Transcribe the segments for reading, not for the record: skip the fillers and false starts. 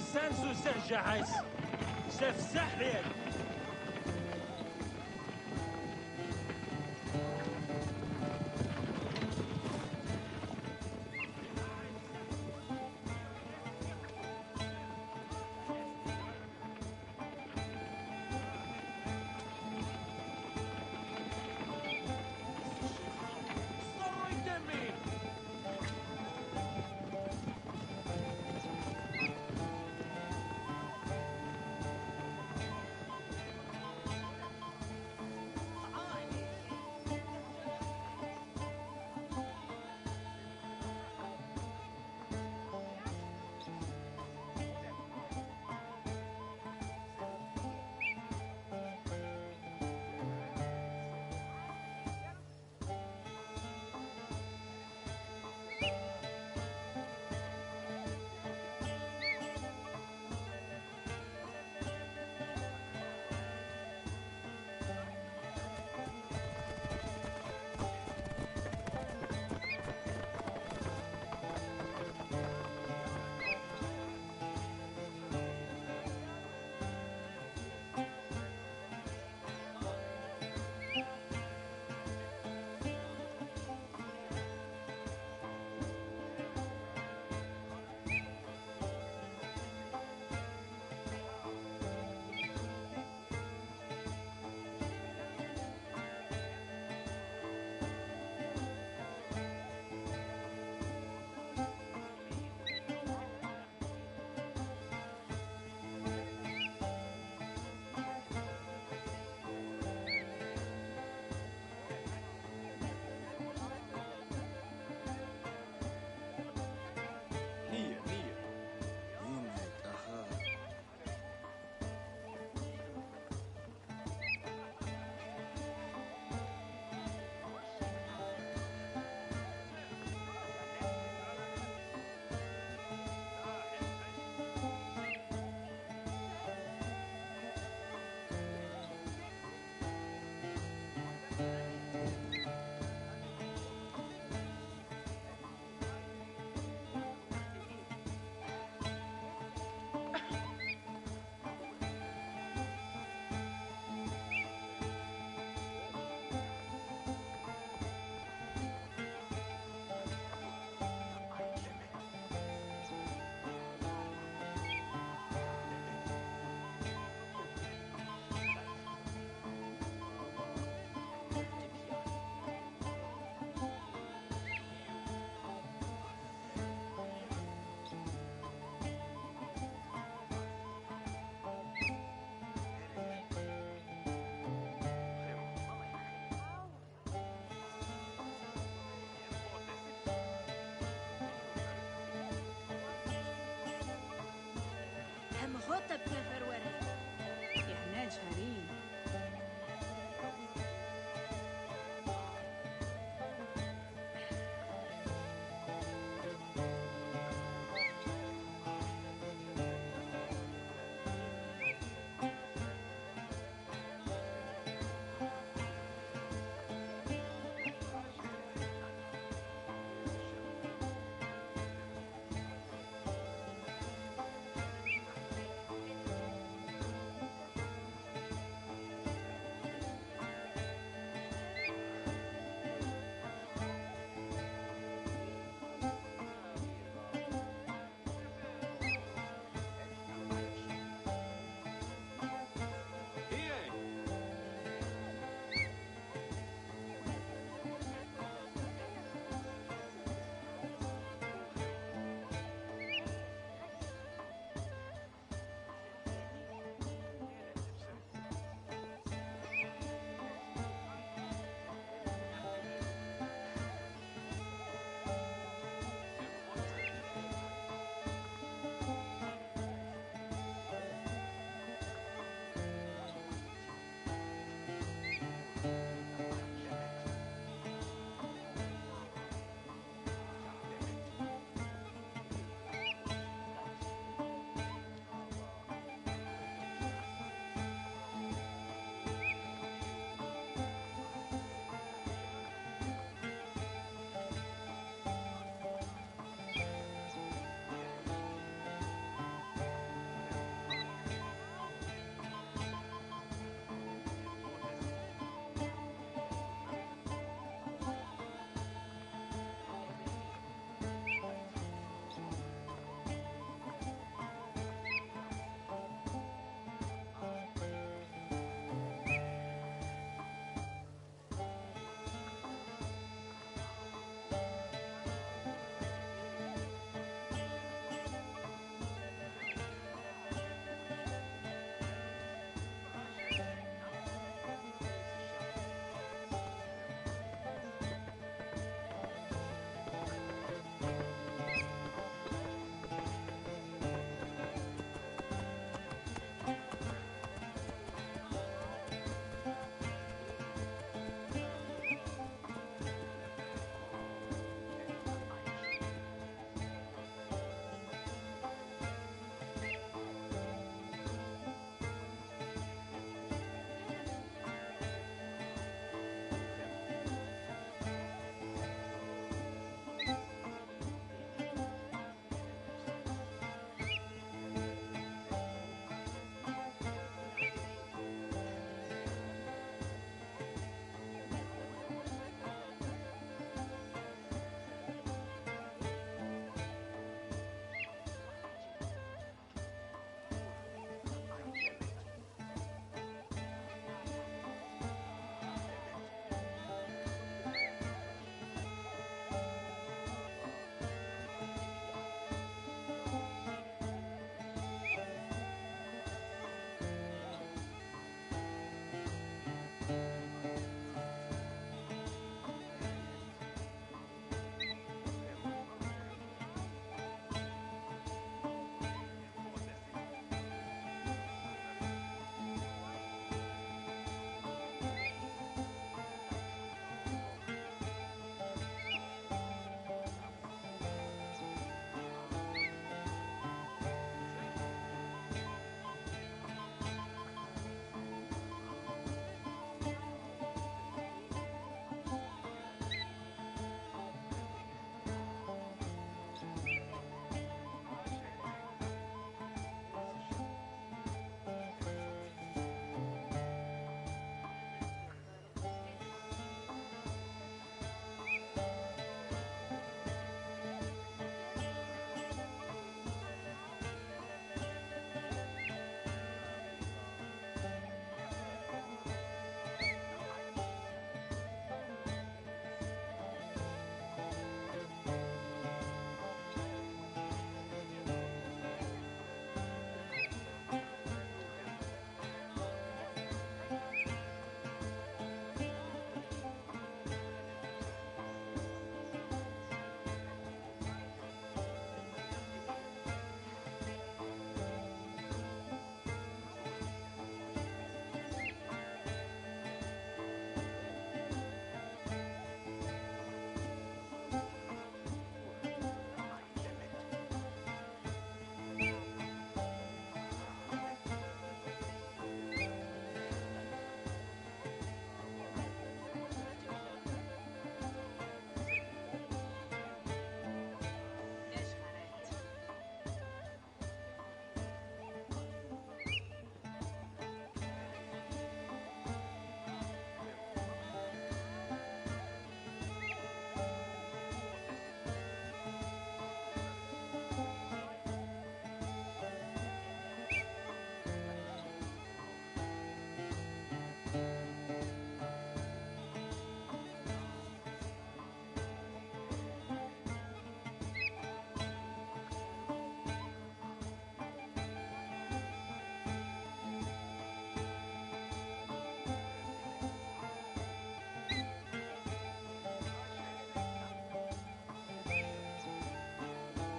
Sem senso sejais. Chef Zahir.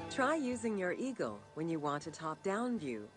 Try using your eagle when you want a top-down view.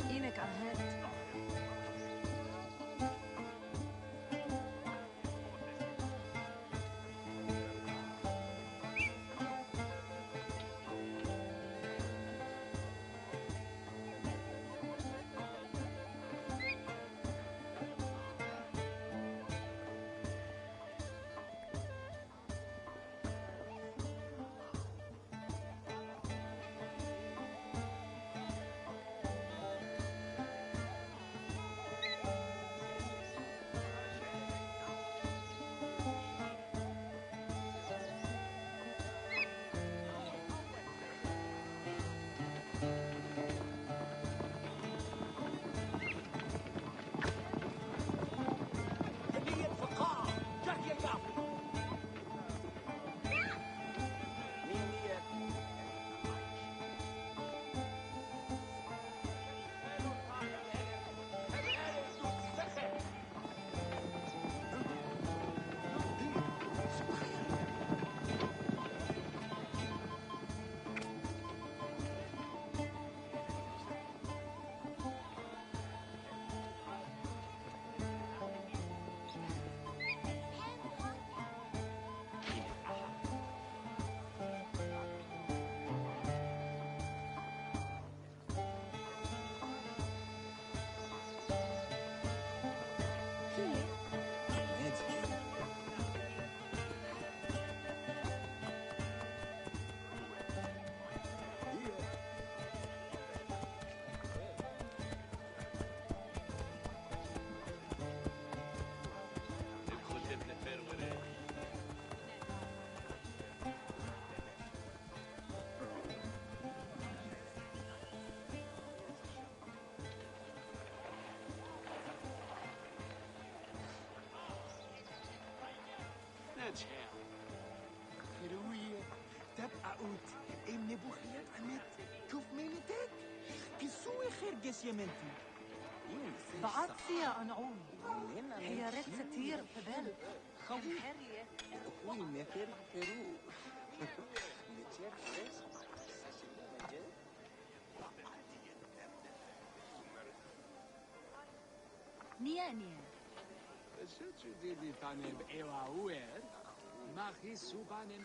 إيمك عهد. خروية تبقى قوت إمني بوخيات عمت كيف مينتك كسوي خرقس يمنتي بعطسي يا أنعوم. حيارات ستير ببال. خوي خوي نفر خرو نيانيا. شو دي تاني بإيوا وير ما خي سوباني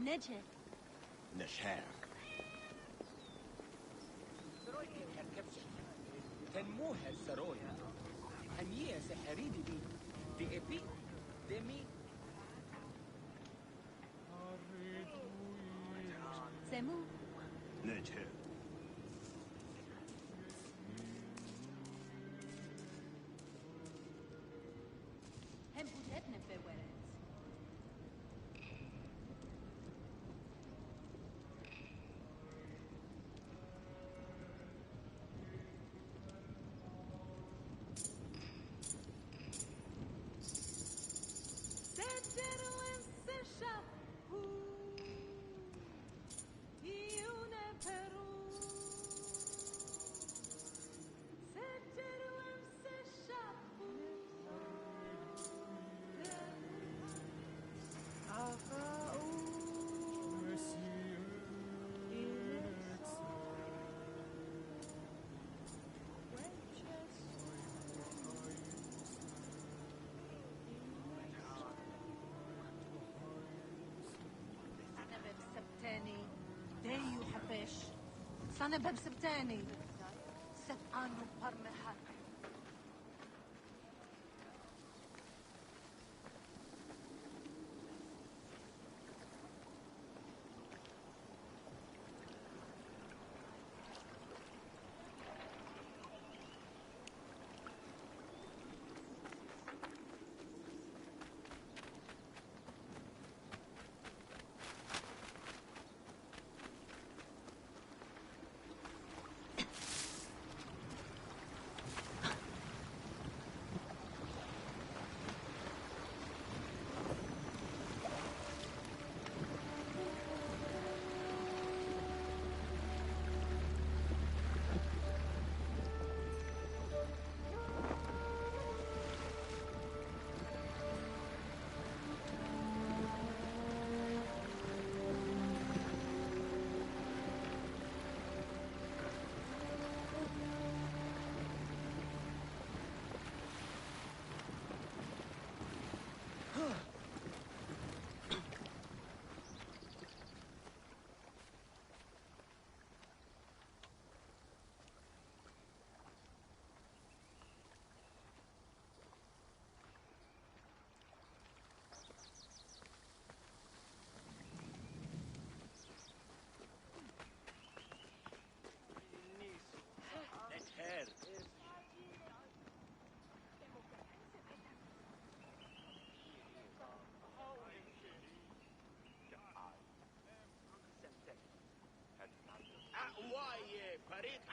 نجح. نشهر. سروي هالكبسة تنموها السروي هنيه سحريدي دي ابي دمي سمو. نجهر. هم بودتنا في ورد. ديو حبش صنع بمسبتاني سبقانو برمحك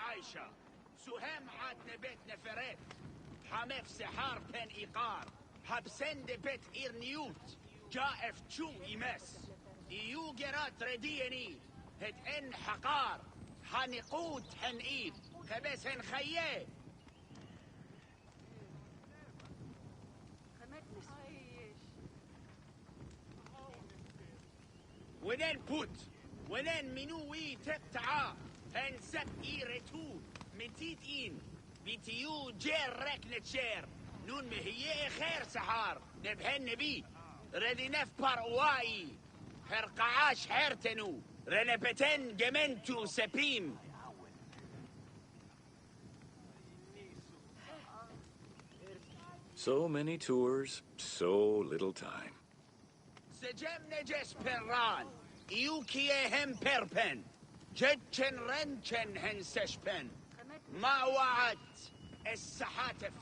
عايشة سهام عاتنا بيت نفرت حمف سحار بن إيقار هبسند بيت إيرنيوت جائف تشو يمس إيو جرات رديني هت إن حقار هنقود هنقيد خبس هنخيه ونين بوت ونين منوي تبتعا هنسب إيرتو متيت إين بيتيو جير ركنة شير نون مهيه خير سحار نبهن بي ردي نفبر واي هرقعاش حيرتنو رنبتن جمنتو سبيم So many tours, so little time. سجم نجس بران يوكيه هم بربن جتشن رنشن هنسشبن ما وعد السحاتف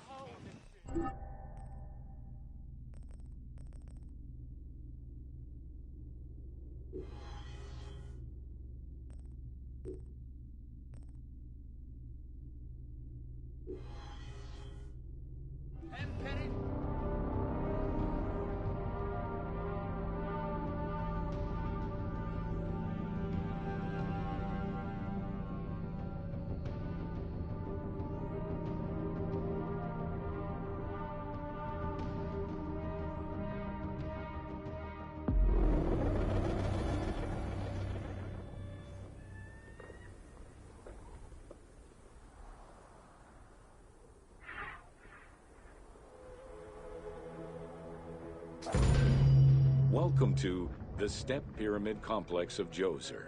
Welcome to The Step Pyramid Complex of Djoser.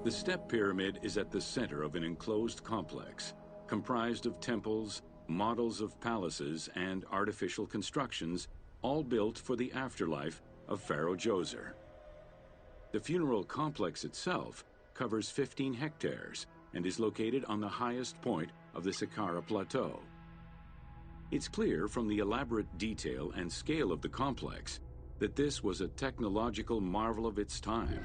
The Step Pyramid is at the center of an enclosed complex, comprised of temples, models of palaces, and artificial constructions, all built for the afterlife of Pharaoh Djoser. The funeral complex itself covers 15 hectares and is located on the highest point of the Saqqara Plateau. It's clear from the elaborate detail and scale of the complex that this was a technological marvel of its time.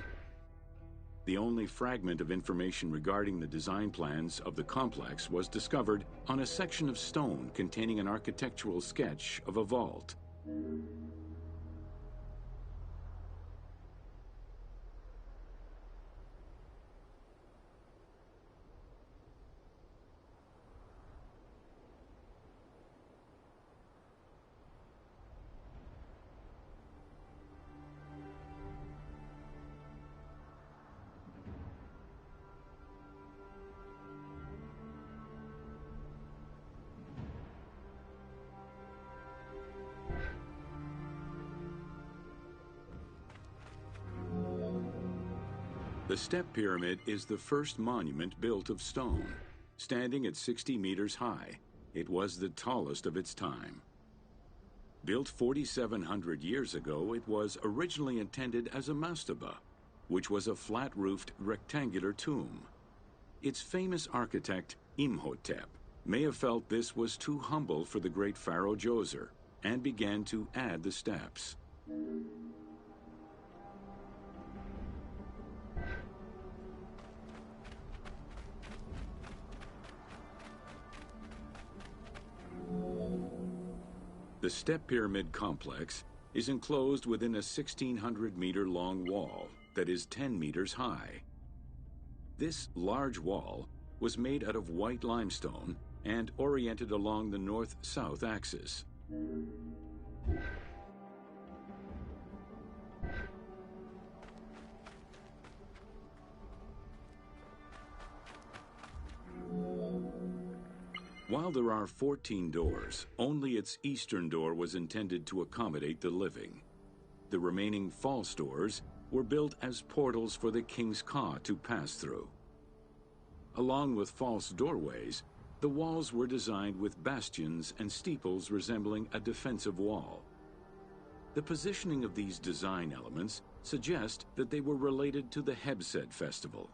The only fragment of information regarding the design plans of the complex was discovered on a section of stone containing an architectural sketch of a vault. The Step Pyramid is the first monument built of stone. Standing at 60 meters high, it was the tallest of its time. Built 4,700 years ago, it was originally intended as a mastaba, which was a flat-roofed rectangular tomb. Its famous architect, Imhotep, may have felt this was too humble for the great Pharaoh Djoser and began to add the steps. The Step Pyramid complex is enclosed within a 1,600-meter-long wall that is 10 meters high. This large wall was made out of white limestone and oriented along the north-south axis. While there are 14 doors, only its eastern door was intended to accommodate the living. The remaining false doors were built as portals for the king's ka to pass through. Along with false doorways, the walls were designed with bastions and steeples resembling a defensive wall. The positioning of these design elements suggest that they were related to the Hebsed festival.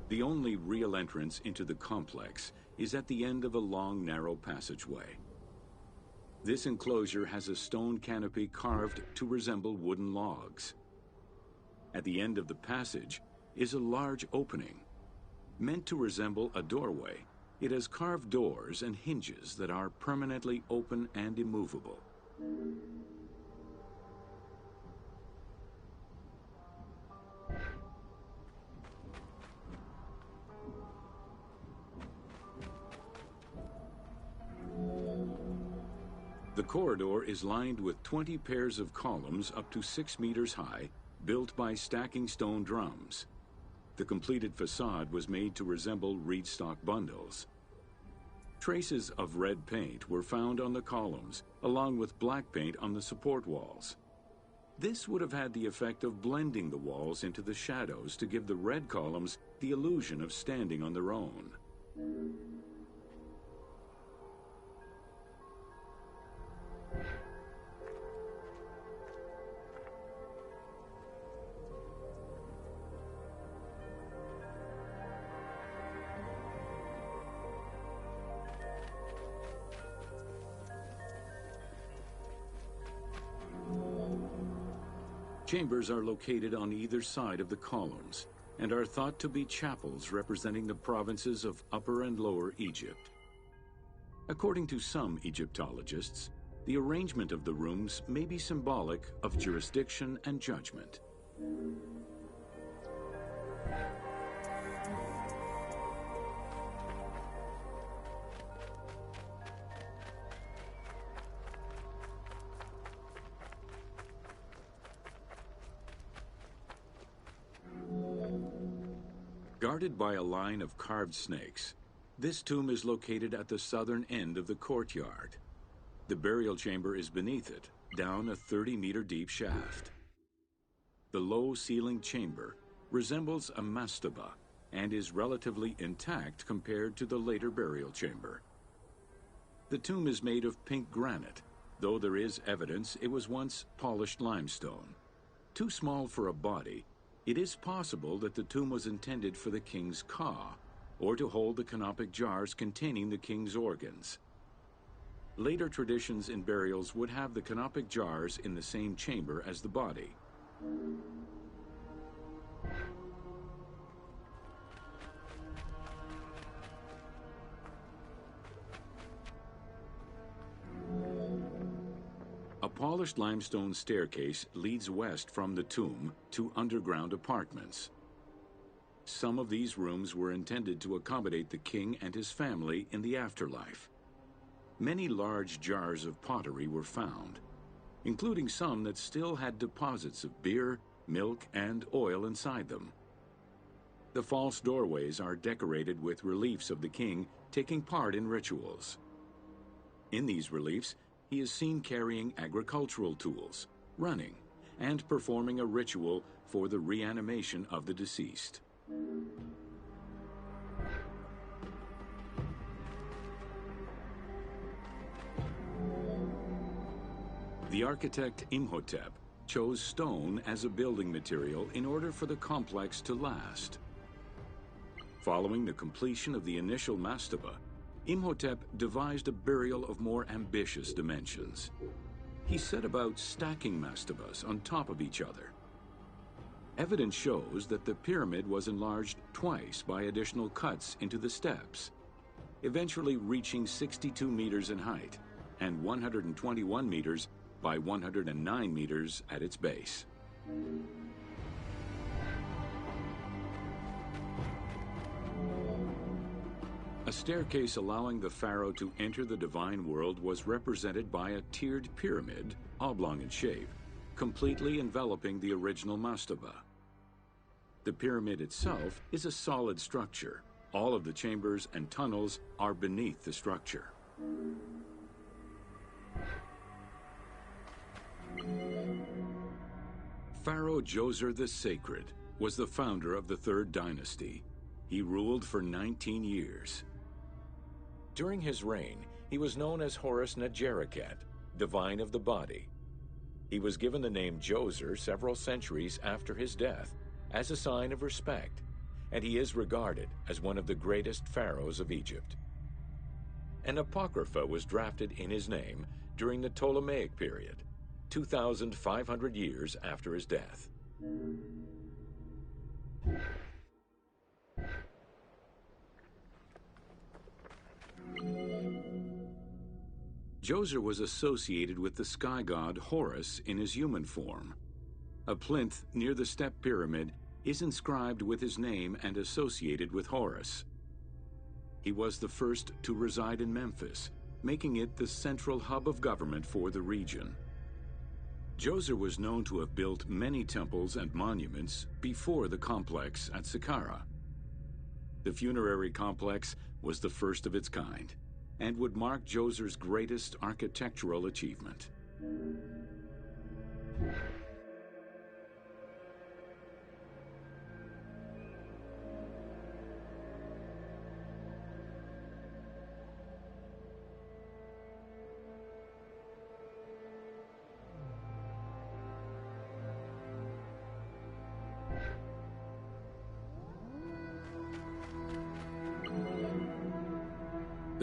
The only real entrance into the complex is at the end of a long, narrow passageway. This enclosure has a stone canopy carved to resemble wooden logs. At the end of the passage is a large opening. Meant to resemble a doorway, it has carved doors and hinges that are permanently open and immovable. The corridor is lined with 20 pairs of columns up to 6 meters high, built by stacking stone drums. The completed facade was made to resemble reed stock bundles. Traces of red paint were found on the columns, along with black paint on the support walls. This would have had the effect of blending the walls into the shadows to give the red columns the illusion of standing on their own. Chambers are located on either side of the columns and are thought to be chapels representing the provinces of Upper and Lower Egypt. According to some Egyptologists, the arrangement of the rooms may be symbolic of jurisdiction and judgment. Guarded by a line of carved snakes, this tomb is located at the southern end of the courtyard. The burial chamber is beneath it, down a 30-meter deep shaft. The low-ceilinged chamber resembles a mastaba and is relatively intact compared to the later burial chamber. The tomb is made of pink granite, though there is evidence it was once polished limestone. Too small for a body, it is possible that the tomb was intended for the king's ka, or to hold the canopic jars containing the king's organs. Later traditions in burials would have the canopic jars in the same chamber as the body. A polished limestone staircase leads west from the tomb to underground apartments. Some of these rooms were intended to accommodate the king and his family in the afterlife. Many large jars of pottery were found, including some that still had deposits of beer, milk, and oil inside them. The false doorways are decorated with reliefs of the king taking part in rituals. In these reliefs, he is seen carrying agricultural tools, running, and performing a ritual for the reanimation of the deceased. The architect Imhotep chose stone as a building material in order for the complex to last. Following the completion of the initial mastaba, Imhotep devised a burial of more ambitious dimensions. He set about stacking mastabas on top of each other. Evidence shows that the pyramid was enlarged twice by additional cuts into the steps, eventually reaching 62 meters in height and 121 meters by 109 meters at its base. A staircase allowing the pharaoh to enter the divine world was represented by a tiered pyramid, oblong in shape, completely enveloping the original mastaba. The pyramid itself is a solid structure. All of the chambers and tunnels are beneath the structure. Pharaoh Djoser the Sacred was the founder of the Third Dynasty. He ruled for 19 years. During his reign, he was known as Horus Negereket, divine of the body. He was given the name Djoser several centuries after his death as a sign of respect, and he is regarded as one of the greatest pharaohs of Egypt. An apocrypha was drafted in his name during the Ptolemaic period, 2,500 years after his death. Djoser was associated with the sky god Horus in his human form. A plinth near the step pyramid is inscribed with his name and associated with Horus. He was the first to reside in Memphis, making it the central hub of government for the region. Djoser was known to have built many temples and monuments before the complex at Saqqara. The funerary complex was the first of its kind and would mark Djoser's greatest architectural achievement.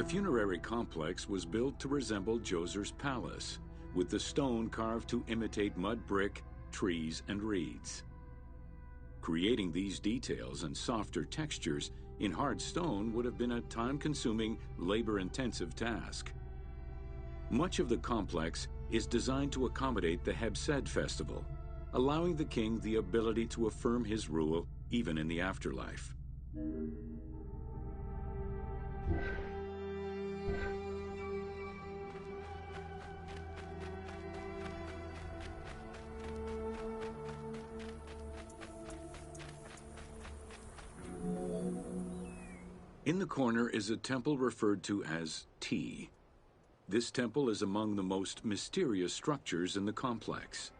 The funerary complex was built to resemble Djoser's palace, with the stone carved to imitate mud brick, trees, and reeds. Creating these details and softer textures in hard stone would have been a time-consuming, labor-intensive task. Much of the complex is designed to accommodate the Hebsed festival, allowing the king the ability to affirm his rule even in the afterlife. In the corner is a temple referred to as T. This temple is among the most mysterious structures in the complex.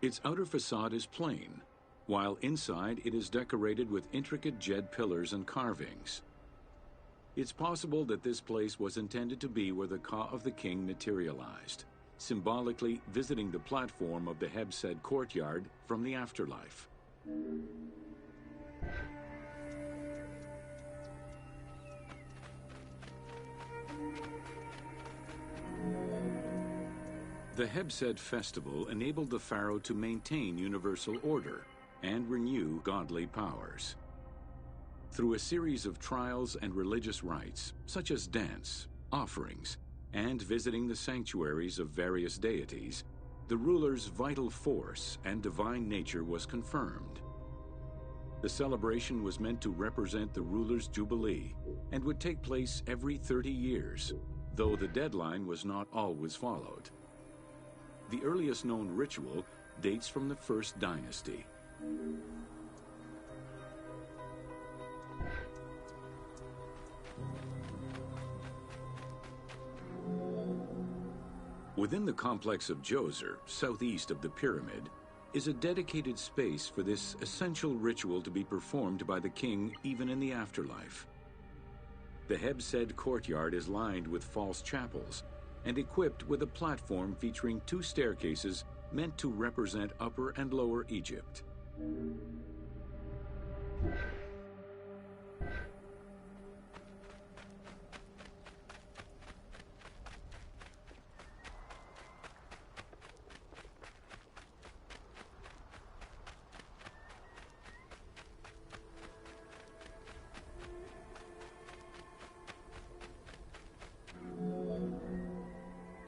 Its outer facade is plain, while inside it is decorated with intricate jed pillars and carvings. It's possible that this place was intended to be where the Ka of the king materialized, symbolically visiting the platform of the Hebsed courtyard from the afterlife. The Hebsed festival enabled the pharaoh to maintain universal order and renew godly powers. Through a series of trials and religious rites, such as dance, offerings, and visiting the sanctuaries of various deities, the ruler's vital force and divine nature was confirmed. The celebration was meant to represent the ruler's jubilee and would take place every 30 years, though the deadline was not always followed. The earliest known ritual dates from the First Dynasty. Within the complex of Djoser, southeast of the pyramid, is a dedicated space for this essential ritual to be performed by the king even in the afterlife. The Hebsed courtyard is lined with false chapels and equipped with a platform featuring 2 staircases meant to represent Upper and Lower Egypt.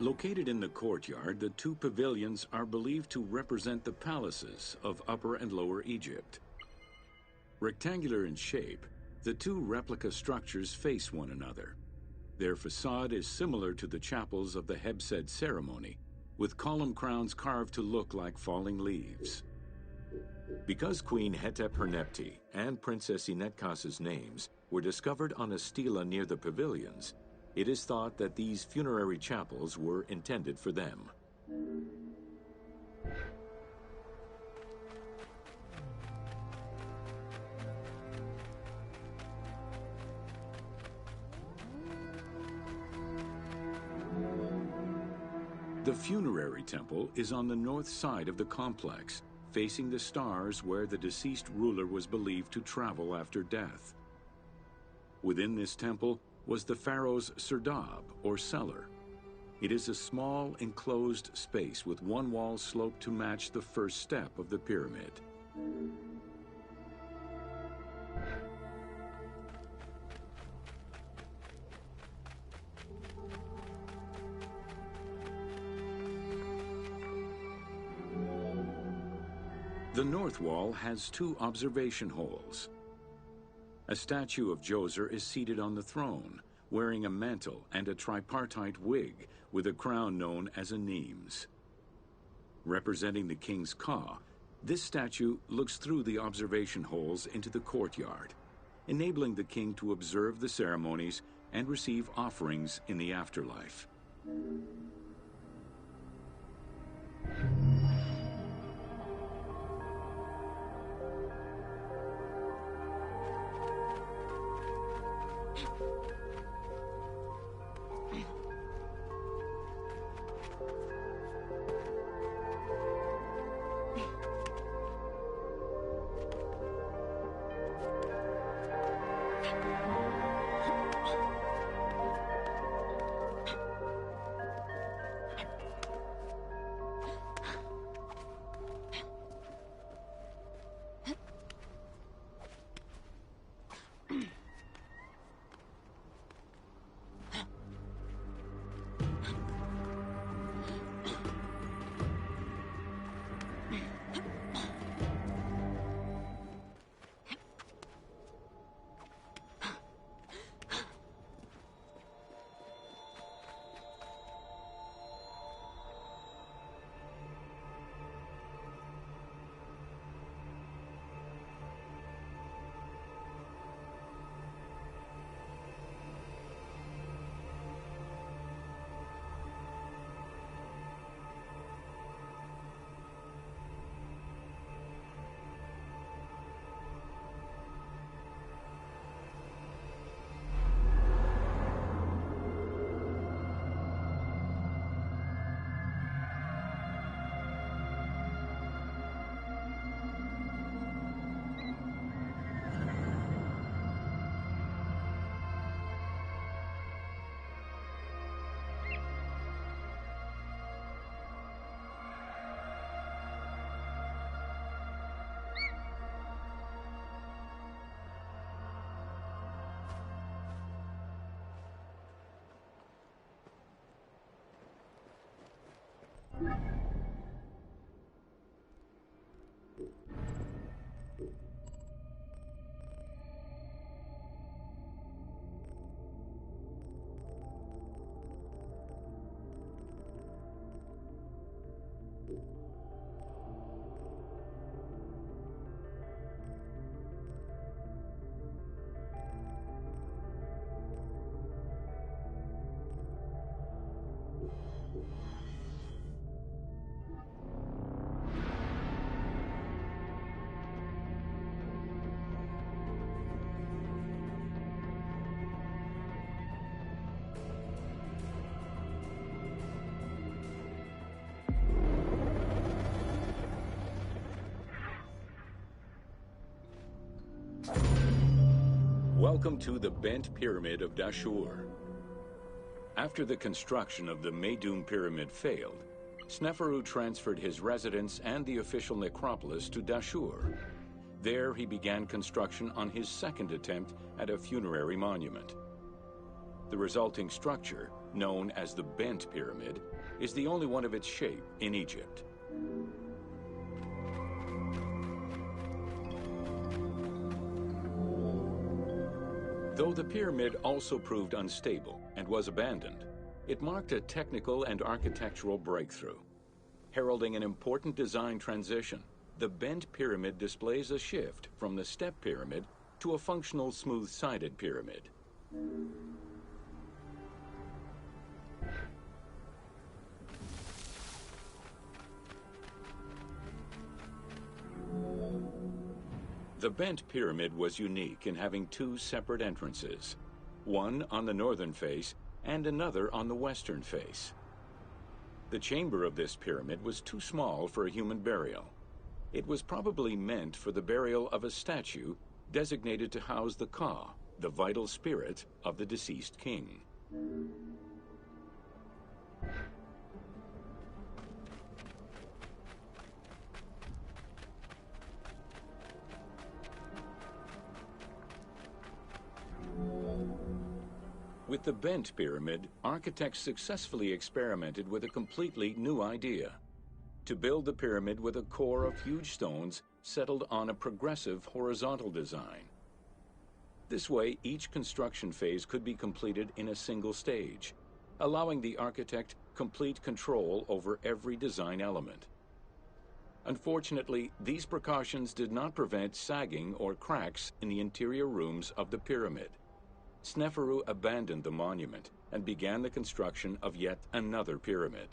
Located in the courtyard, the 2 pavilions are believed to represent the palaces of Upper and Lower Egypt. Rectangular in shape, the 2 replica structures face one another. Their facade is similar to the chapels of the Hebsed ceremony, with column crowns carved to look like falling leaves. Because Queen Hetep-Hernepti and Princess Inetkas's names were discovered on a stela near the pavilions, it is thought that these funerary chapels were intended for them. The funerary temple is on the north side of the complex, facing the stars where the deceased ruler was believed to travel after death. Within this temple was the pharaoh's serdab, or cellar. It is a small, enclosed space with one wall sloped to match the first step of the pyramid. The north wall has 2 observation holes. A statue of Djoser is seated on the throne, wearing a mantle and a tripartite wig with a crown known as a nemes. Representing the king's Ka, this statue looks through the observation holes into the courtyard, enabling the king to observe the ceremonies and receive offerings in the afterlife. Welcome to the Bent Pyramid of Dashur. After the construction of the Meidum Pyramid failed, Sneferu transferred his residence and the official necropolis to Dashur. There he began construction on his second attempt at a funerary monument. The resulting structure, known as the Bent Pyramid, is the only one of its shape in Egypt. Though the pyramid also proved unstable and was abandoned, it marked a technical and architectural breakthrough. Heralding an important design transition, the Bent Pyramid displays a shift from the step pyramid to a functional smooth-sided pyramid. The Bent Pyramid was unique in having two separate entrances, one on the northern face and another on the western face. The chamber of this pyramid was too small for a human burial. It was probably meant for the burial of a statue designated to house the Ka, the vital spirit of the deceased king. With the Bent Pyramid, architects successfully experimented with a completely new idea: to build the pyramid with a core of huge stones settled on a progressive horizontal design. This way, each construction phase could be completed in a single stage, allowing the architect complete control over every design element. Unfortunately, these precautions did not prevent sagging or cracks in the interior rooms of the pyramid. Sneferu abandoned the monument and began the construction of yet another pyramid.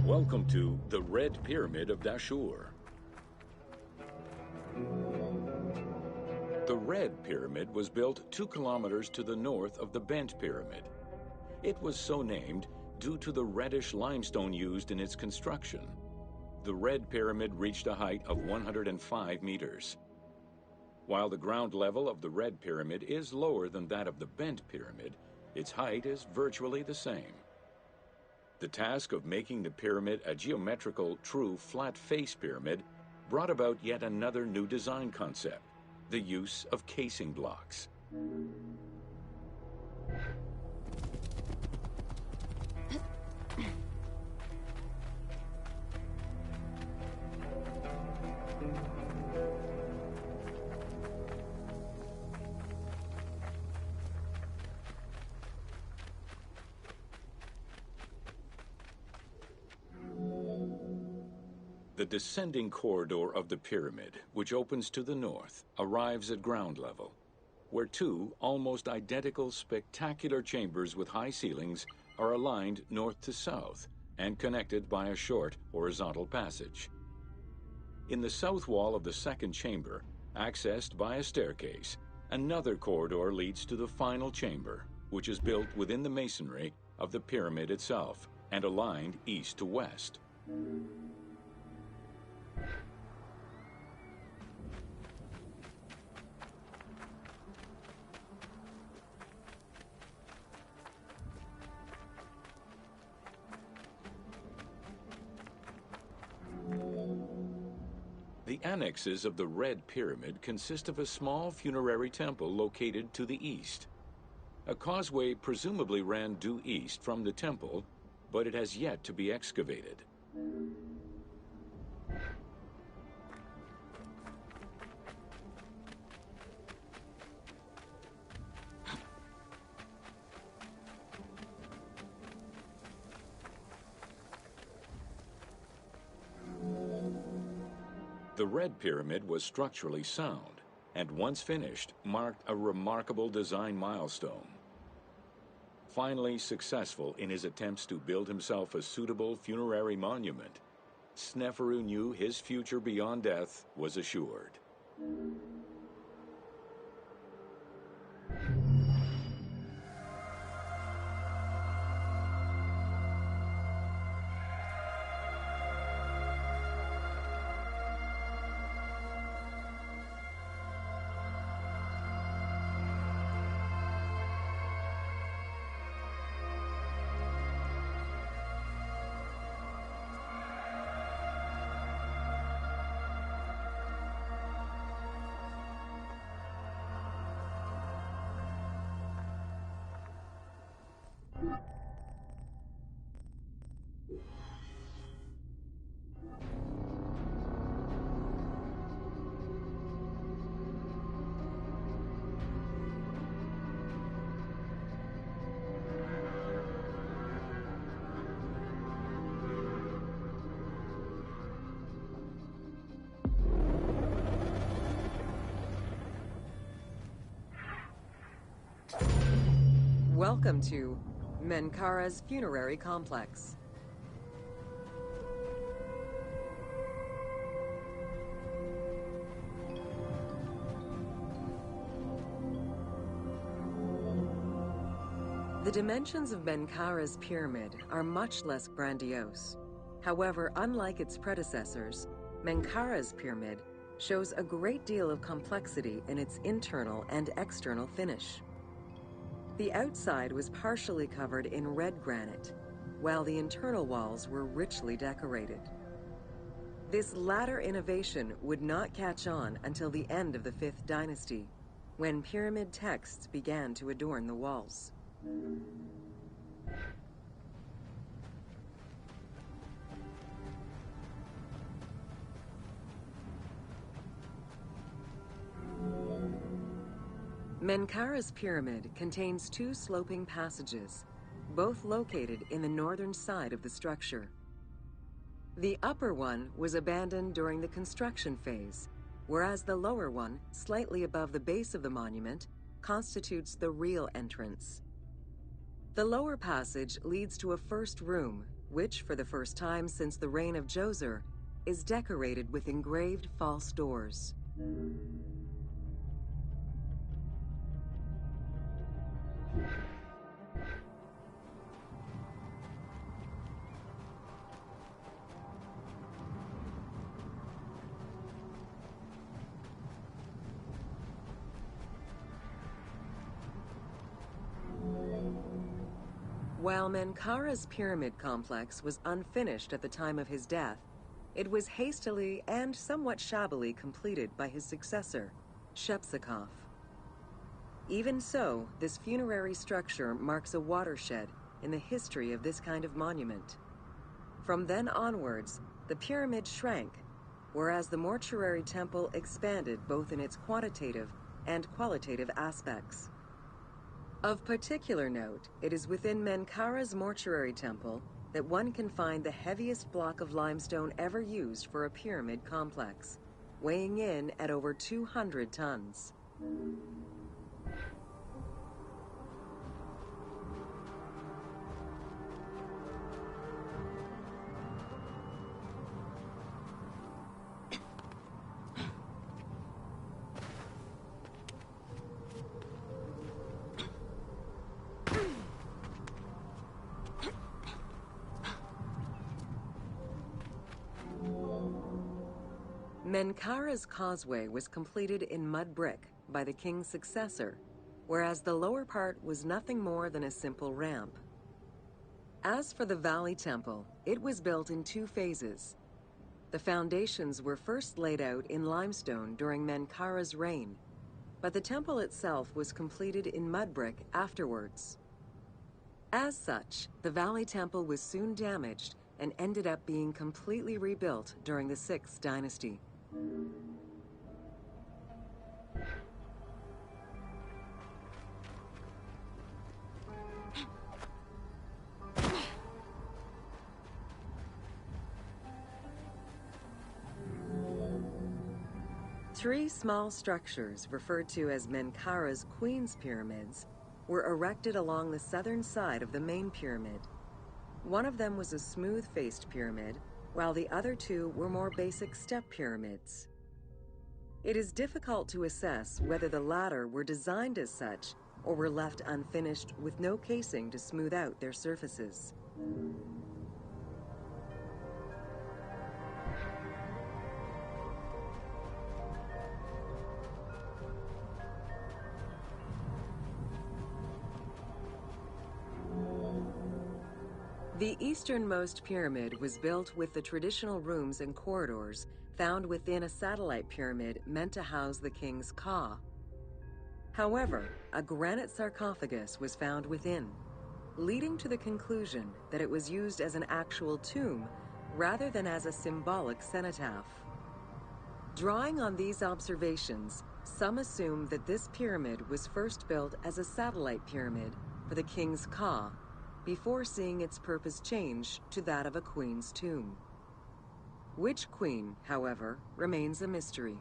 Welcome to the Red Pyramid of Dashur. The Red Pyramid was built 2 kilometers to the north of the Bent Pyramid. It was so named due to the reddish limestone used in its construction. The Red Pyramid reached a height of 105 meters. While the ground level of the Red Pyramid is lower than that of the Bent Pyramid, its height is virtually the same. The task of making the pyramid a geometrical, true flat-face pyramid brought about yet another new design concept: the use of casing blocks. The descending corridor of the pyramid, which opens to the north, arrives at ground level, where 2 almost identical spectacular chambers with high ceilings are aligned north to south and connected by a short horizontal passage. In the south wall of the second chamber, accessed by a staircase, another corridor leads to the final chamber, which is built within the masonry of the pyramid itself and aligned east to west. The annexes of the Red Pyramid consist of a small funerary temple located to the east. A causeway presumably ran due east from the temple, but it has yet to be excavated. The Red Pyramid was structurally sound, and once finished, marked a remarkable design milestone. Finally successful in his attempts to build himself a suitable funerary monument, Sneferu knew his future beyond death was assured. Welcome to Menkaura's funerary complex. The dimensions of Menkaura's pyramid are much less grandiose. However, unlike its predecessors, Menkaura's pyramid shows a great deal of complexity in its internal and external finish. The outside was partially covered in red granite, while the internal walls were richly decorated. This latter innovation would not catch on until the end of the 5th dynasty, when pyramid texts began to adorn the walls. Menkaura's pyramid contains 2 sloping passages, both located in the northern side of the structure. The upper one was abandoned during the construction phase, whereas the lower one, slightly above the base of the monument, constitutes the real entrance. The lower passage leads to a first room, which, for the first time since the reign of Djoser, is decorated with engraved false doors. While Menkaura's pyramid complex was unfinished at the time of his death, it was hastily and somewhat shabbily completed by his successor, Shepseskaf. Even so, this funerary structure marks a watershed in the history of this kind of monument. From then onwards, the pyramid shrank, whereas the mortuary temple expanded both in its quantitative and qualitative aspects. Of particular note, it is within Menkaura's mortuary temple that one can find the heaviest block of limestone ever used for a pyramid complex, weighing in at over 200 tons. Menkaura's causeway was completed in mud brick by the king's successor, whereas the lower part was nothing more than a simple ramp. As for the Valley Temple, it was built in 2 phases. The foundations were first laid out in limestone during Menkaura's reign, but the temple itself was completed in mud brick afterwards. As such, the Valley Temple was soon damaged and ended up being completely rebuilt during the 6th dynasty. Three small structures, referred to as Menkaura's Queen's Pyramids, were erected along the southern side of the main pyramid. One of them was a smooth-faced pyramid, while the other 2 were more basic step pyramids. It is difficult to assess whether the latter were designed as such or were left unfinished with no casing to smooth out their surfaces. The easternmost pyramid was built with the traditional rooms and corridors found within a satellite pyramid meant to house the king's ka. However, a granite sarcophagus was found within, leading to the conclusion that it was used as an actual tomb rather than as a symbolic cenotaph. Drawing on these observations, some assume that this pyramid was first built as a satellite pyramid for the king's ka, before seeing its purpose change to that of a queen's tomb. Which queen, however, remains a mystery.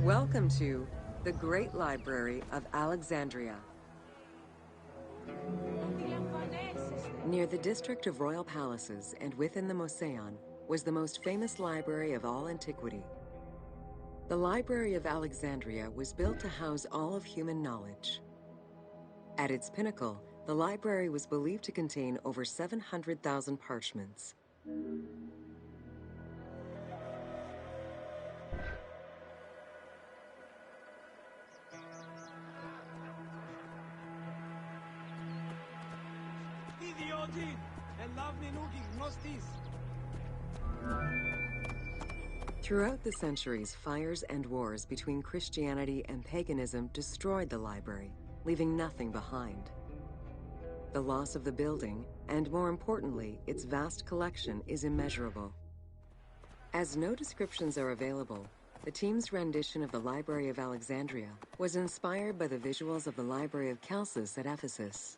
Welcome to the Great Library of Alexandria. Near the district of royal palaces and within the Moseon was the most famous library of all antiquity. The Library of Alexandria was built to house all of human knowledge. At its pinnacle, the library was believed to contain over 700,000 parchments. Throughout the centuries, fires and wars between Christianity and paganism destroyed the library, leaving nothing behind. The loss of the building, and more importantly, its vast collection, is immeasurable. As no descriptions are available, the team's rendition of the Library of Alexandria was inspired by the visuals of the Library of Chalcis at Ephesus.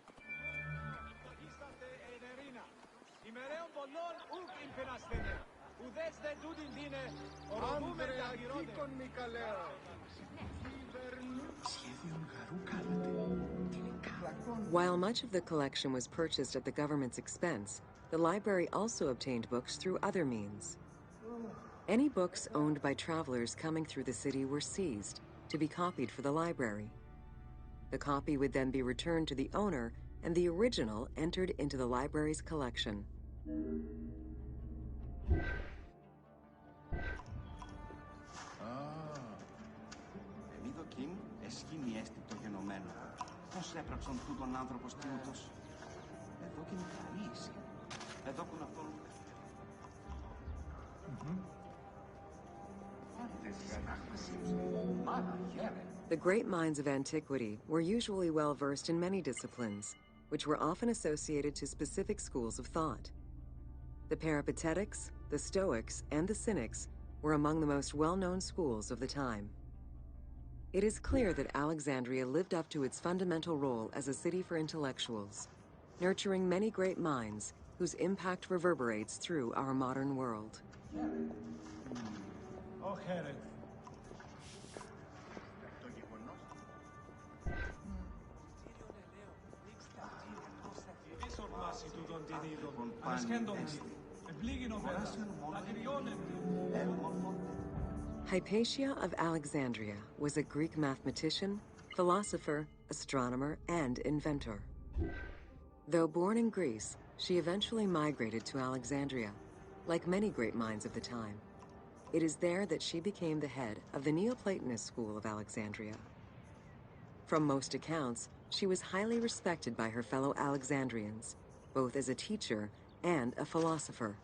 While much of the collection was purchased at the government's expense, the library also obtained books through other means. Any books owned by travelers coming through the city were seized to be copied for the library. The copy would then be returned to the owner, and the original entered into the library's collection. Πώς έπραξαν τούτον άνθρωπος τούτος. Εδώ και είναι καλής. Εδώ έχουν αυτόν... The great minds of antiquity were usually well versed in many disciplines, which were often associated to specific schools of thought. The Peripatetics, the Stoics, and the Cynics were among the most well-known schools of the time. It is clear that Alexandria lived up to its fundamental role as a city for intellectuals, nurturing many great minds whose impact reverberates through our modern world. Hypatia of Alexandria was a Greek mathematician, philosopher, astronomer, and inventor. Though born in Greece, she eventually migrated to Alexandria, like many great minds of the time. It is there that she became the head of the Neoplatonist school of Alexandria. From most accounts, she was highly respected by her fellow Alexandrians, both as a teacher and a philosopher.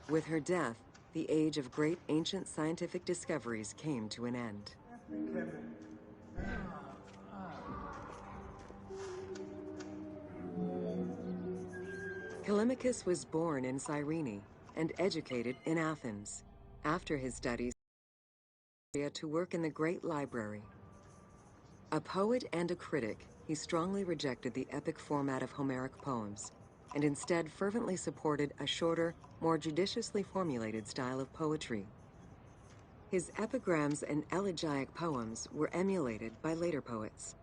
With her death, the age of great ancient scientific discoveries came to an end. Callimachus was born in Cyrene and educated in Athens. After his studies, he to work in the Great Library. A poet and a critic, he strongly rejected the epic format of Homeric poems, and instead fervently supported a shorter, more judiciously formulated style of poetry. His epigrams and elegiac poems were emulated by later poets.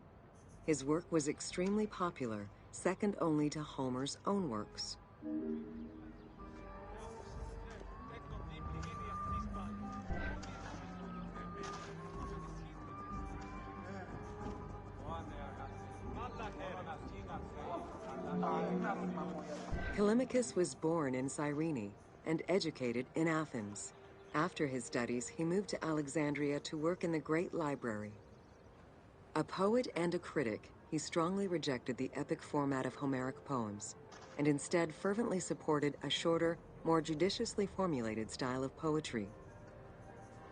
His work was extremely popular, second only to Homer's own works. Callimachus was born in Cyrene and educated in Athens. After his studies, he moved to Alexandria to work in the Great Library. A poet and a critic, he strongly rejected the epic format of Homeric poems, and instead fervently supported a shorter, more judiciously formulated style of poetry.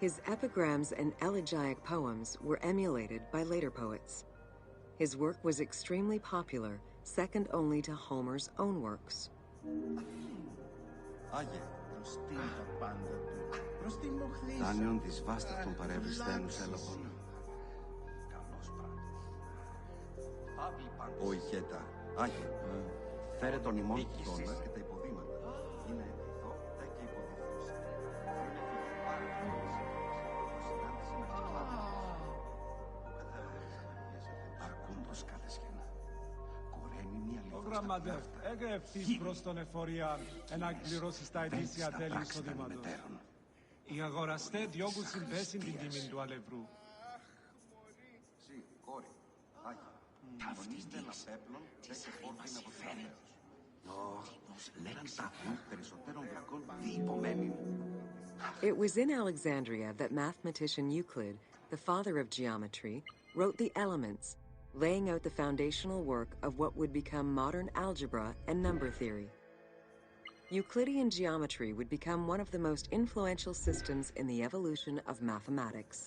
His epigrams and elegiac poems were emulated by later poets. His work was extremely popular, second only to Homer's own works. Δάνειον της βάστας των παρευριστένους έλογων. Ο ηγέτα, Άγιε, φέρε τον ημών χθόνα και τα υποδήματα. Είναι εδώ, τα και υποδηθούς. Γραμματεύ, έγρευτης προς τον εφορία να εκπληρώσεις τα ετήσια τέλη εισοδήματος. Οι αγοραστές διώκουν συμπέσιν την τιμή του αλευρού. Συ, κόρη, Άγια. Ταυτιστής, της χρήμας υφέρετος. Λέγαν τα ακούν περισσότερων βλακών διυπομένην. It was in Alexandria that mathematician Euclid, the father of geometry, wrote the Elements, laying out the foundational work of what would become modern algebra and number theory. Euclidean geometry would become one of the most influential systems in the evolution of mathematics.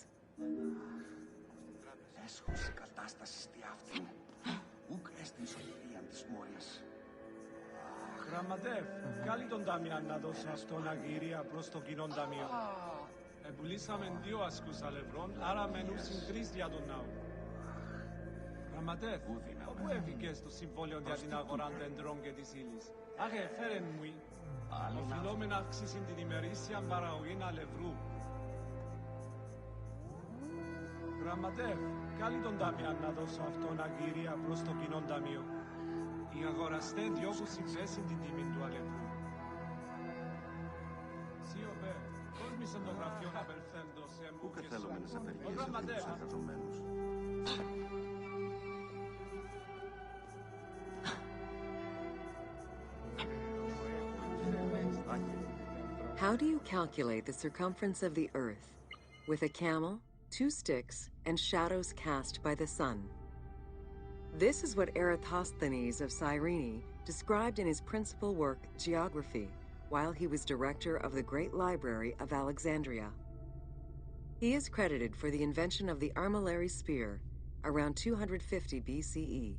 Έσχος η κατάσταση στη αυτήν. Ουκ έστειν σωτηρίαν της μόριας. Γραμματεύ, καλή τον ταμιάν να δώσω αυτόν αγύρια προς το κοινόν ταμείο. Επουλήσαμε 2 ασκούς αλευρών, άρα μενούσιν 3 για τον ναό. Γραμματεύ, όπου έφυγες το συμβόλαιο για την αγορά δέντρων και της ύλης. Άχε, φέρεν μου. Οφειλούμε να αυξήσει την ημερήσια παραγωγή αλευρού. Γραμματεύ, καλή τον ταμιάν να δώσω αυτόν αγύρια προς το κοινόν ταμείο. Οι αγοραστές διώκουν συμπέσιν την τιμή του αλευρού. Σιωπέ, κόσμησε το γραφείο να περθέντο σε Πού και θέλουμε να σε απεργίες τους εργαζομένους. How do you calculate the circumference of the Earth? With a camel, 2 sticks, and shadows cast by the sun. This is what Eratosthenes of Cyrene described in his principal work, Geography, while he was director of the Great Library of Alexandria. He is credited for the invention of the armillary spear around 250 BCE.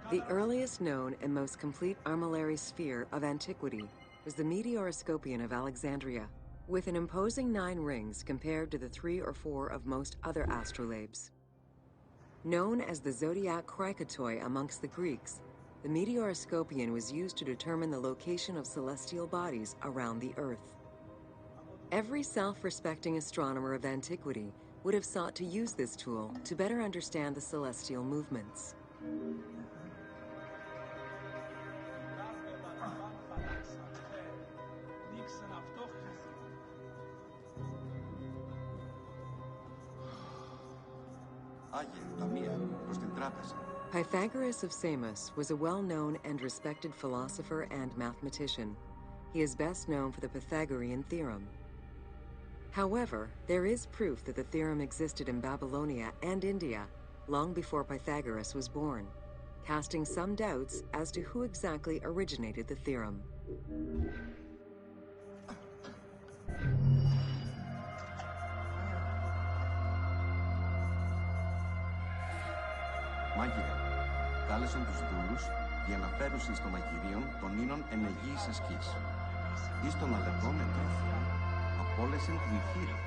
The earliest known and most complete armillary sphere of antiquity was the Meteoroscopion of Alexandria, with an imposing 9 rings compared to the 3 or 4 of most other astrolabes. Known as the zodiac krikatoi amongst the Greeks, the Meteoroscopion was used to determine the location of celestial bodies around the Earth. Every self-respecting astronomer of antiquity would have sought to use this tool to better understand the celestial movements. Pythagoras of Samos was a well-known and respected philosopher and mathematician. He is best known for the Pythagorean theorem. However, there is proof that the theorem existed in Babylonia and India long before Pythagoras was born, casting some doubts as to who exactly originated the theorem. Μάγειρα, κάλεσαν τους δούλους για να φέρουν στο μαγειρίον των ίνων ενεργής ασκής. Εις των αλευρών ετρόφιων απόλεσεν την θύρα.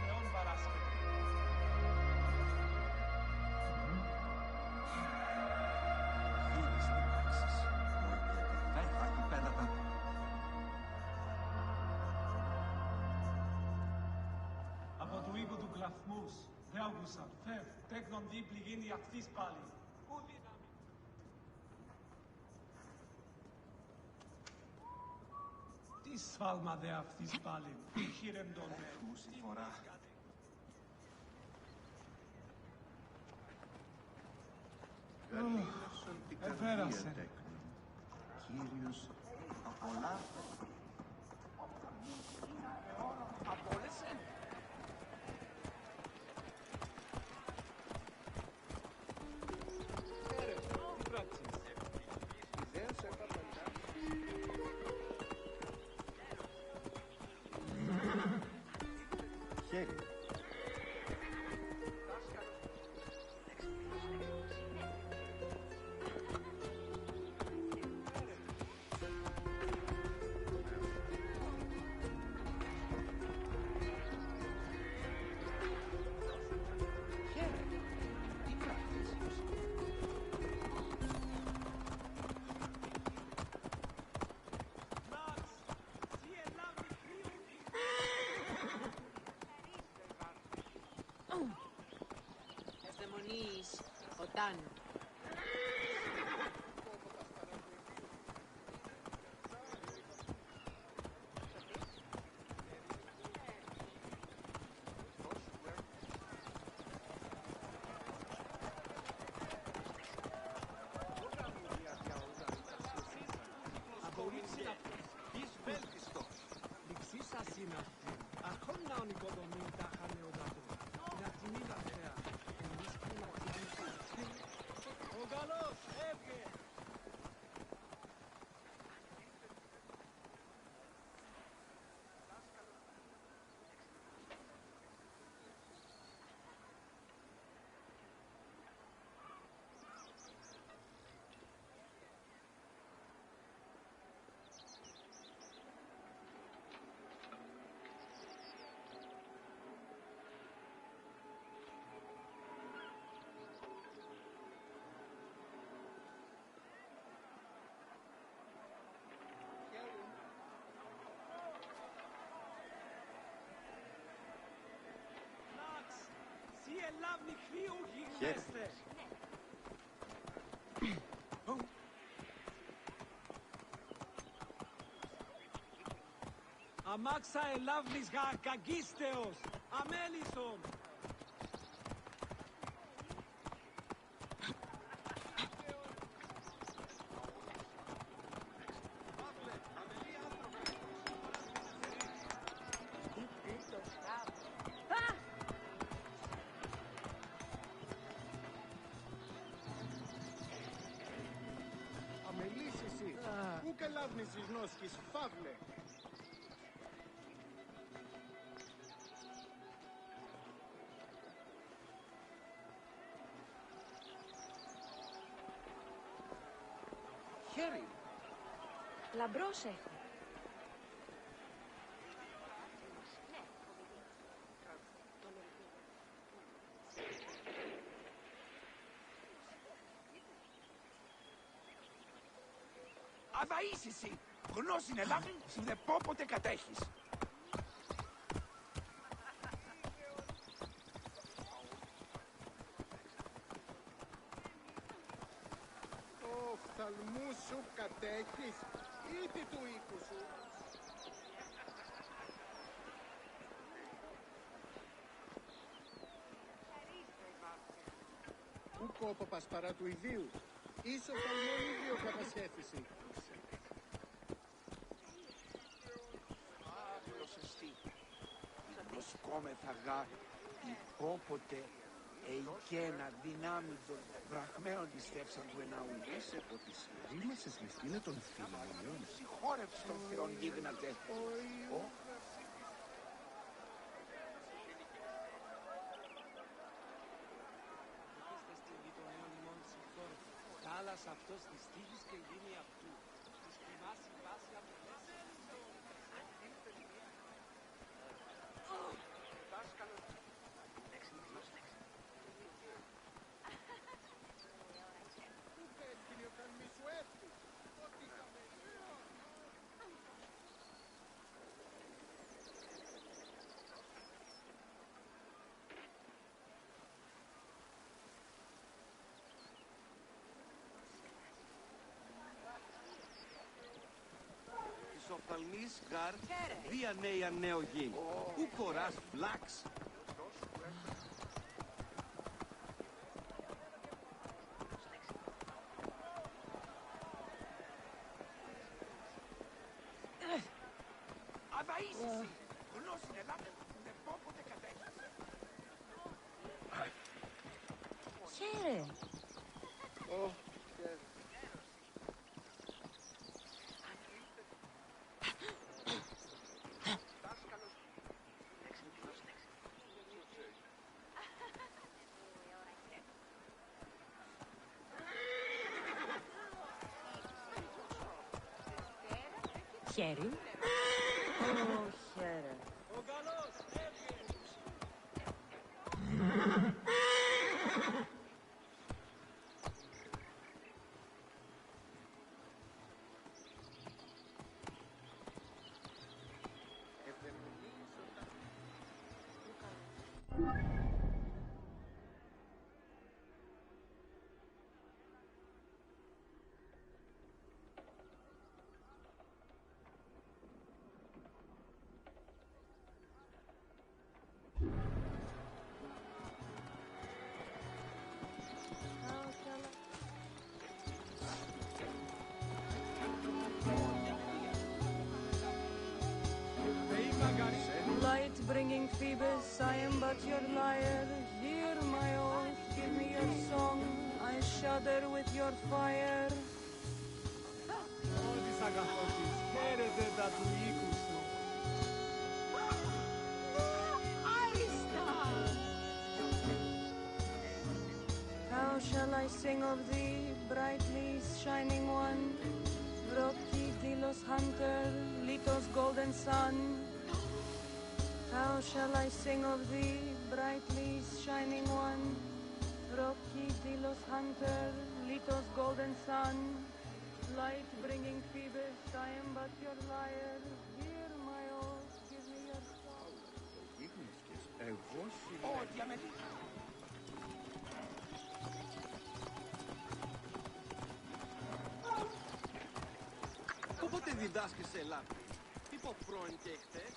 Από του οίκου του κλαθμούς, δε άκουσαν, φεύ, τέκνον δίπλη γίνει αυτής πάλι. Πού δύναμη. Τι σφάλμα δε αυτής πάλι, χείρεμ τον δε. Μουσιφορά. Εφέρασε. Κύριος απολά. Απόλεσεν. Γραμματεύ, Otano. Χαίρετε. Αμάξα ελάβνης καγκίστεως, αμέλισσον. Αμελής εσύ. Πού καλάβνεις εις νόσκης, φαύλε. Χέρι. Λαμπρός έχω. Αδαείς εσύ. Γνώσιν ελάβην σου δε πόποτε κατέχεις. Οφθαλμούς σου κατέχεις ή τι του οίκου σου. Ου κόπαπας παρά του ιδίου. Εις οφθαλμόν ίδιο κατασχέθηση. Άγλος εστί. Προσκόμεθα γα υπόποτε εικένα δυνάμει των βραχμαίων πιστεύσαν του εναού. Είσαι από τις ρήμασες με στήνε των φιλίων. Συγχώρευση των θεών γίγνατε. Είστε στην γειτονία ημών συμφόρων. Θάλας αυτός της τύχης και γίνει αυτού. Της κοιμάς η βάση από Οφθαλμής γαρ, δια νέα νέο γη. Ου κοράς φλάξ. Αδαείς εσύ. Γνώσιν ελάβην σου δε πόποτε κατέχεις. Χαίρε. Χέρι. Χαίρε. Ο καλός, έφυγε. Phoebus, I am but your lyre. Hear my oath, give me your song. I shudder with your fire. Ότις αγαθότης, χαίρετε τα του οίκου σου. How shall I sing of thee, brightly shining one? Rocky Dilos hunter, Litos golden sun. How shall I sing of thee, brightly shining one? Rocky Dilos hunter, Litos golden sun. Light bringing Phoebus, I am but your lyre. Hear my oath, give me your song. Ό,τι αμελεί. Όποτε διδάσκεις σε Ελλάδα, τι πω πρώην και χθες.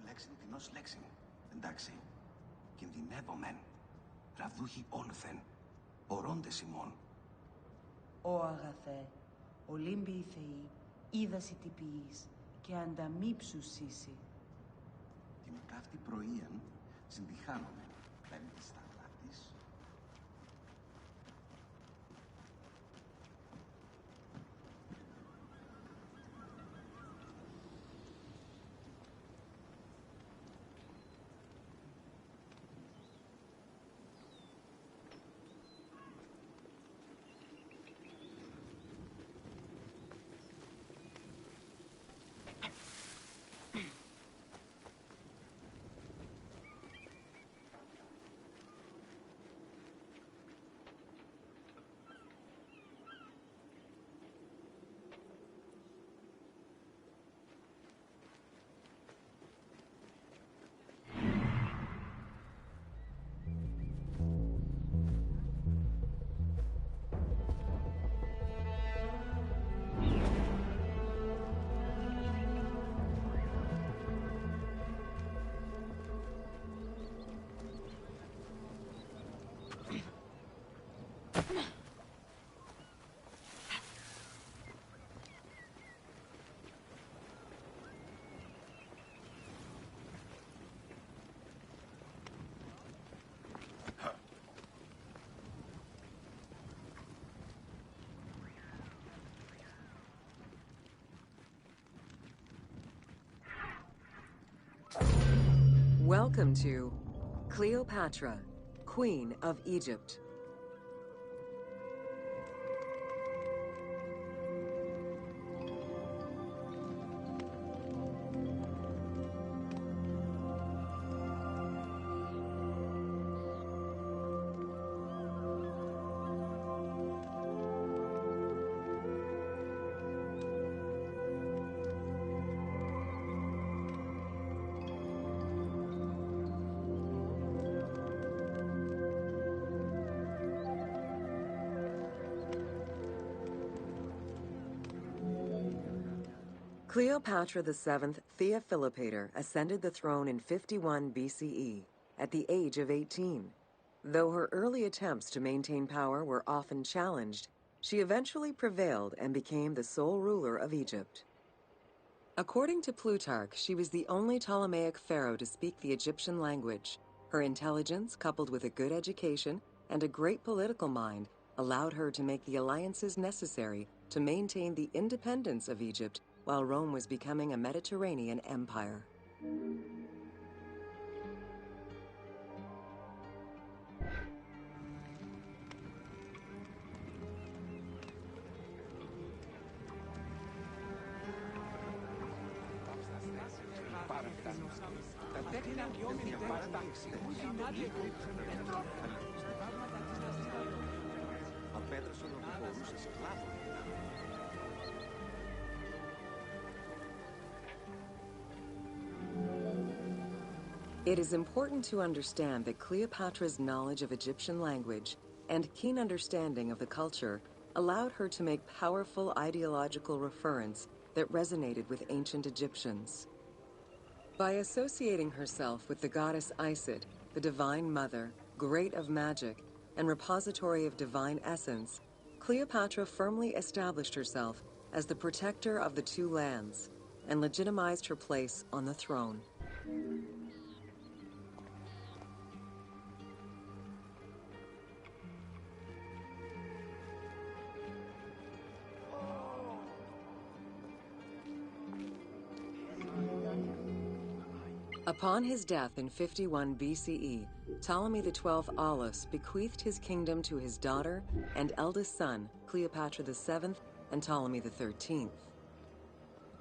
Λέξιν τεινός λέξιν. Εντάξει. Κινδυνεύομεν. Ραβδούχοι όλθεν. Ορώντες ημών. Ω αγαθέ, Ολύμπιοι οι θεοί, είδαση τυπιείς και ανταμείψους σύση. Την καύτη πρωίαν συντυχάνομαι. Πέμπτη στα γλάτης. Welcome to Cleopatra, Queen of Egypt. Cleopatra VII Theophilopator ascended the throne in 51 BCE, at the age of 18. Though her early attempts to maintain power were often challenged, she eventually prevailed and became the sole ruler of Egypt. According to Plutarch, she was the only Ptolemaic pharaoh to speak the Egyptian language. Her intelligence, coupled with a good education and a great political mind, allowed her to make the alliances necessary to maintain the independence of Egypt while Rome was becoming a Mediterranean empire. It is important to understand that Cleopatra's knowledge of Egyptian language and keen understanding of the culture allowed her to make powerful ideological reference that resonated with ancient Egyptians. By associating herself with the goddess Isis, the divine mother, great of magic, and repository of divine essence, Cleopatra firmly established herself as the protector of the two lands and legitimized her place on the throne. Upon his death in 51 BCE, Ptolemy XII Aulus bequeathed his kingdom to his daughter and eldest son, Cleopatra VII and Ptolemy XIII.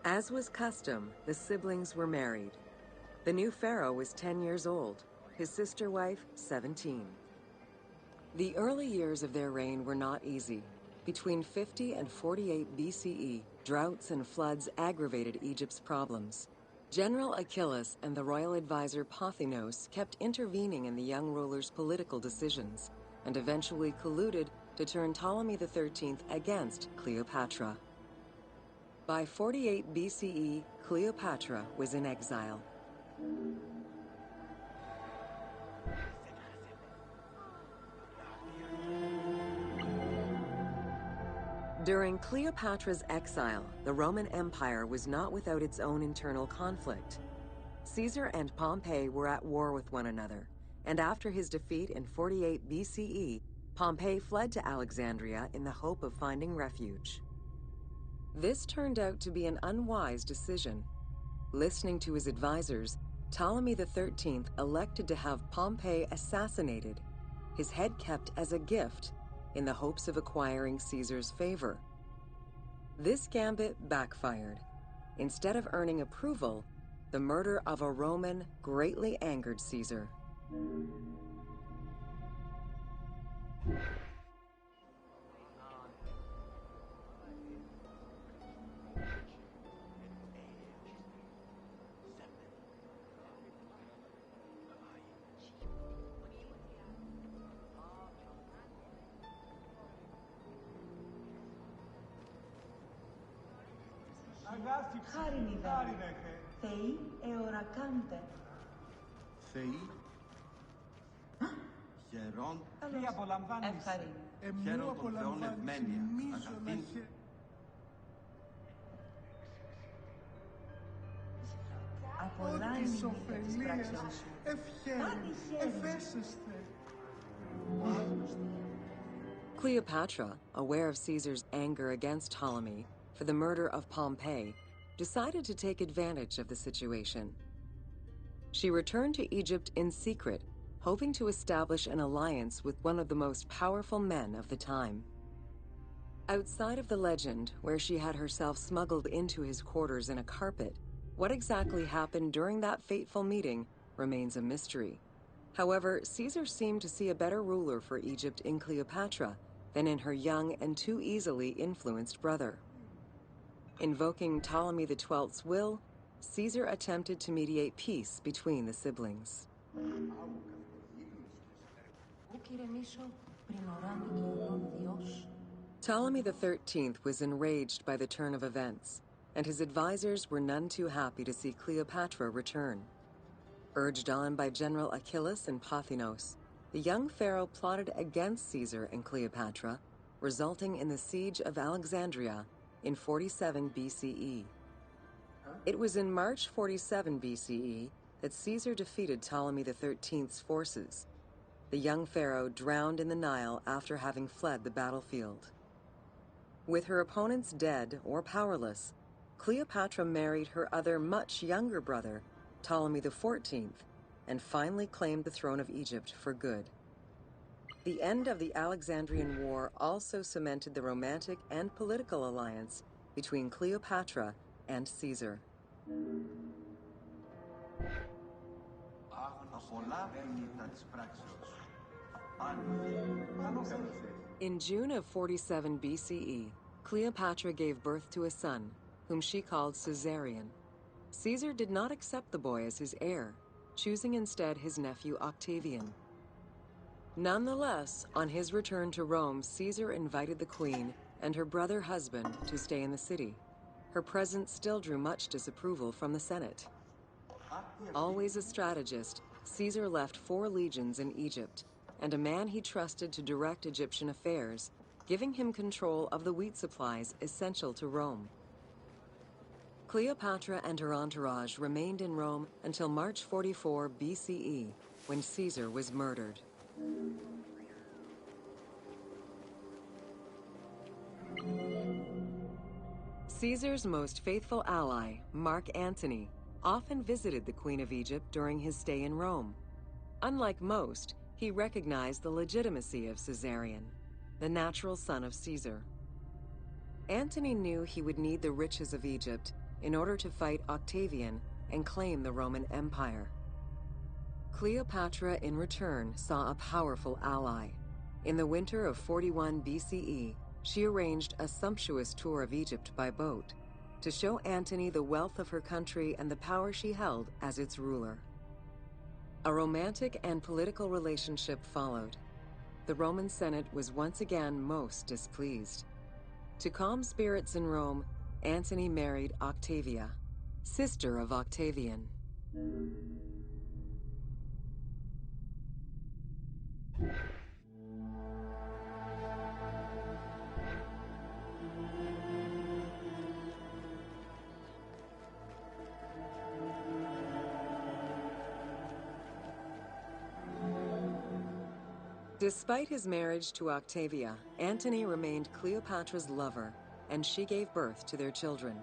As was custom, the siblings were married. The new pharaoh was 10 years old, his sister wife 17. The early years of their reign were not easy. Between 50 and 48 BCE, droughts and floods aggravated Egypt's problems. General Achilles and the royal advisor Pothinos kept intervening in the young ruler's political decisions and eventually colluded to turn Ptolemy XIII against Cleopatra. By 48 BCE, Cleopatra was in exile. During Cleopatra's exile, the Roman Empire was not without its own internal conflict. Caesar and Pompey were at war with one another, and after his defeat in 48 BCE, Pompey fled to Alexandria in the hope of finding refuge. This turned out to be an unwise decision. Listening to his advisors, Ptolemy XIII elected to have Pompey assassinated, his head kept as a gift, in the hopes of acquiring Caesar's favor. This gambit backfired. Instead of earning approval, the murder of a Roman greatly angered Caesar. Χάριν Θεοί εωρακάντε. Θεοί, γερόν, Τι απολαμβάνεις. Ευχαριν. χαίρον των θεών ευμένεια, αγαθήν. Απολάνει τις πράξεις σου. Ευχαίρον, εφέσεστε. Cleopatra, aware of Caesar's anger against Ptolemy for the murder of Pompey, decided to take advantage of the situation. She returned to Egypt in secret, hoping to establish an alliance with one of the most powerful men of the time. Outside of the legend, where she had herself smuggled into his quarters in a carpet, what exactly happened during that fateful meeting remains a mystery. However, Caesar seemed to see a better ruler for Egypt in Cleopatra than in her young and too easily influenced brother. Invoking Ptolemy XII's will, Caesar attempted to mediate peace between the siblings. Ptolemy XIII was enraged by the turn of events, and his advisors were none too happy to see Cleopatra return. Urged on by General Achilles and Pothinos, the young pharaoh plotted against Caesar and Cleopatra, resulting in the siege of Alexandria in 47 BCE. It was in March 47 BCE that Caesar defeated Ptolemy XIII's forces. The young pharaoh drowned in the Nile after having fled the battlefield. With her opponents dead or powerless, Cleopatra married her other much younger brother, Ptolemy XIV, and finally claimed the throne of Egypt for good. The end of the Alexandrian War also cemented the romantic and political alliance between Cleopatra and Caesar. In June of 47 BCE, Cleopatra gave birth to a son, whom she called Caesarion. Caesar did not accept the boy as his heir, choosing instead his nephew Octavian. Nonetheless, on his return to Rome, Caesar invited the queen and her brother husband to stay in the city. Her presence still drew much disapproval from the Senate. Always a strategist, Caesar left 4 legions in Egypt and a man he trusted to direct Egyptian affairs, giving him control of the wheat supplies essential to Rome. Cleopatra and her entourage remained in Rome until March 44 BCE, when Caesar was murdered. Caesar's most faithful ally, Mark Antony, often visited the Queen of Egypt during his stay in Rome. Unlike most, he recognized the legitimacy of Caesarion, the natural son of Caesar. Antony knew he would need the riches of Egypt in order to fight Octavian and claim the Roman Empire. Cleopatra, in return, saw a powerful ally. In the winter of 41 BCE, she arranged a sumptuous tour of Egypt by boat to show Antony the wealth of her country and the power she held as its ruler. A romantic and political relationship followed. The Roman Senate was once again most displeased. To calm spirits in Rome, Antony married Octavia, sister of Octavian. Despite his marriage to Octavia, Antony remained Cleopatra's lover, and she gave birth to their children.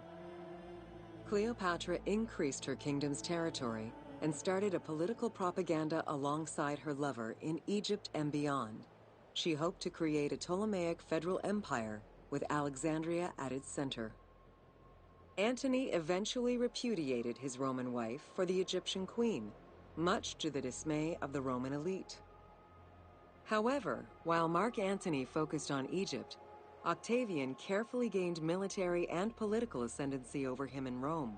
Cleopatra increased her kingdom's territory and started a political propaganda alongside her lover in Egypt and beyond. She hoped to create a Ptolemaic federal empire with Alexandria at its center. Antony eventually repudiated his Roman wife for the Egyptian queen, much to the dismay of the Roman elite. However, while Mark Antony focused on Egypt, Octavian carefully gained military and political ascendancy over him in Rome.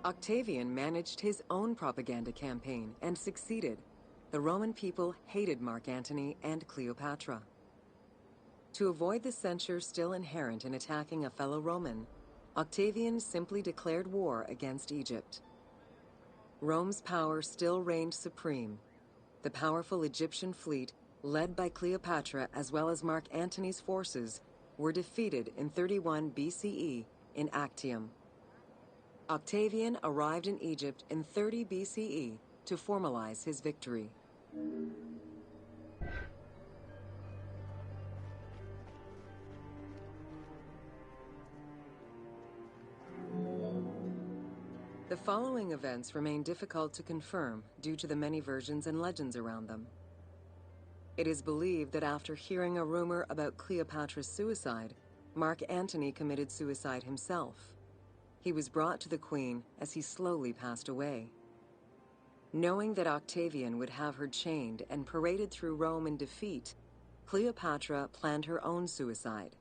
Octavian managed his own propaganda campaign and succeeded. The Roman people hated Mark Antony and Cleopatra. To avoid the censure still inherent in attacking a fellow Roman, Octavian simply declared war against Egypt. Rome's power still reigned supreme. The powerful Egyptian fleet, led by Cleopatra as well as Mark Antony's forces, were defeated in 31 BCE in Actium. Octavian arrived in Egypt in 30 BCE to formalize his victory. The following events remain difficult to confirm due to the many versions and legends around them. It is believed that after hearing a rumor about Cleopatra's suicide, Mark Antony committed suicide himself. He was brought to the queen as he slowly passed away. Knowing that Octavian would have her chained and paraded through Rome in defeat, Cleopatra planned her own suicide.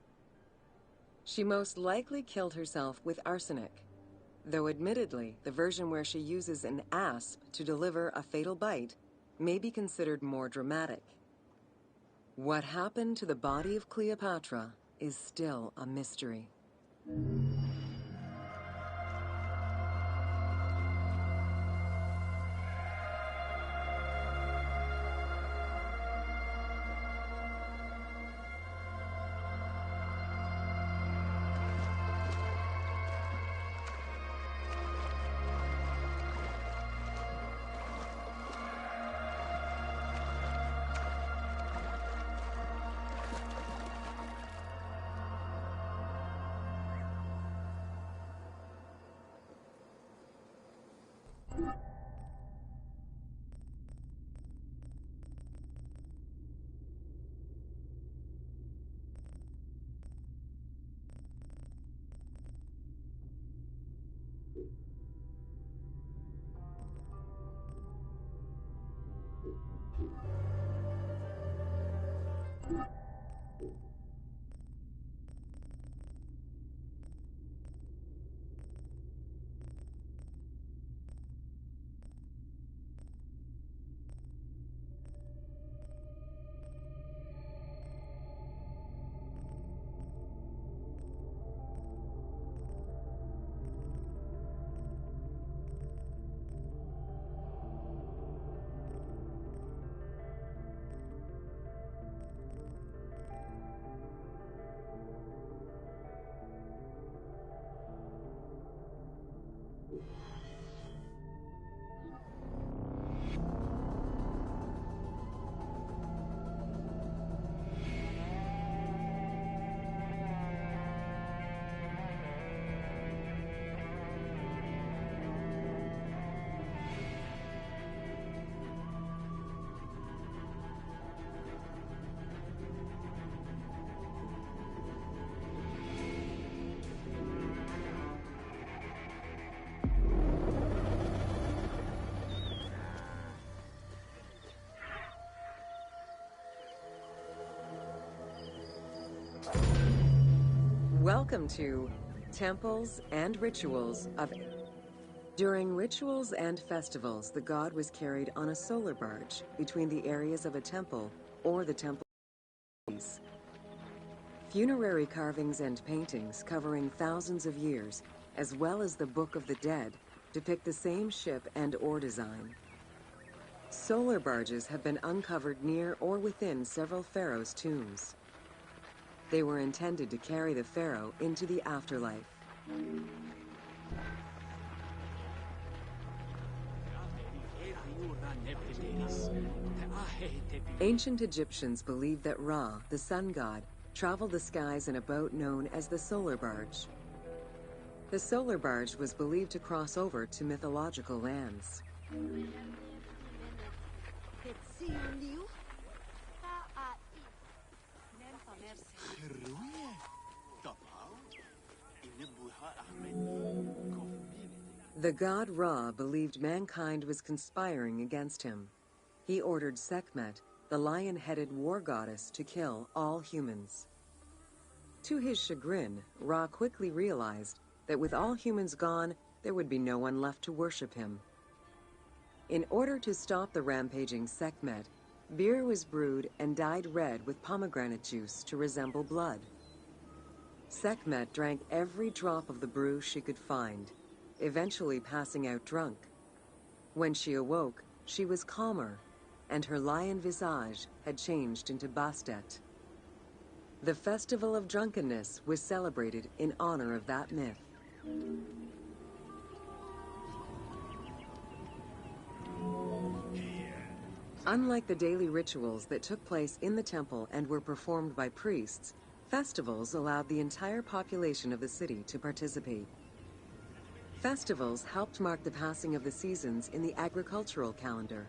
She most likely killed herself with arsenic, though admittedly, the version where she uses an asp to deliver a fatal bite may be considered more dramatic. What happened to the body of Cleopatra is still a mystery. Welcome to Temples and Rituals of... During rituals and festivals, the god was carried on a solar barge between the areas of a temple or the temple. Funerary carvings and paintings covering thousands of years, as well as the Book of the Dead, depict the same ship and ore design. Solar barges have been uncovered near or within several pharaohs' tombs. They were intended to carry the pharaoh into the afterlife. Ancient Egyptians believed that Ra, the sun god, traveled the skies in a boat known as the solar barge. The solar barge was believed to cross over to mythological lands. The god Ra believed mankind was conspiring against him. He ordered Sekhmet, the lion-headed war goddess, to kill all humans. To his chagrin, Ra quickly realized that with all humans gone, there would be no one left to worship him. In order to stop the rampaging Sekhmet, beer was brewed and dyed red with pomegranate juice to resemble blood. Sekhmet drank every drop of the brew she could find, eventually passing out drunk. When she awoke, she was calmer, and her lion visage had changed into Bastet. The Festival of Drunkenness was celebrated in honor of that myth. Unlike the daily rituals that took place in the temple and were performed by priests, festivals allowed the entire population of the city to participate. Festivals helped mark the passing of the seasons in the agricultural calendar.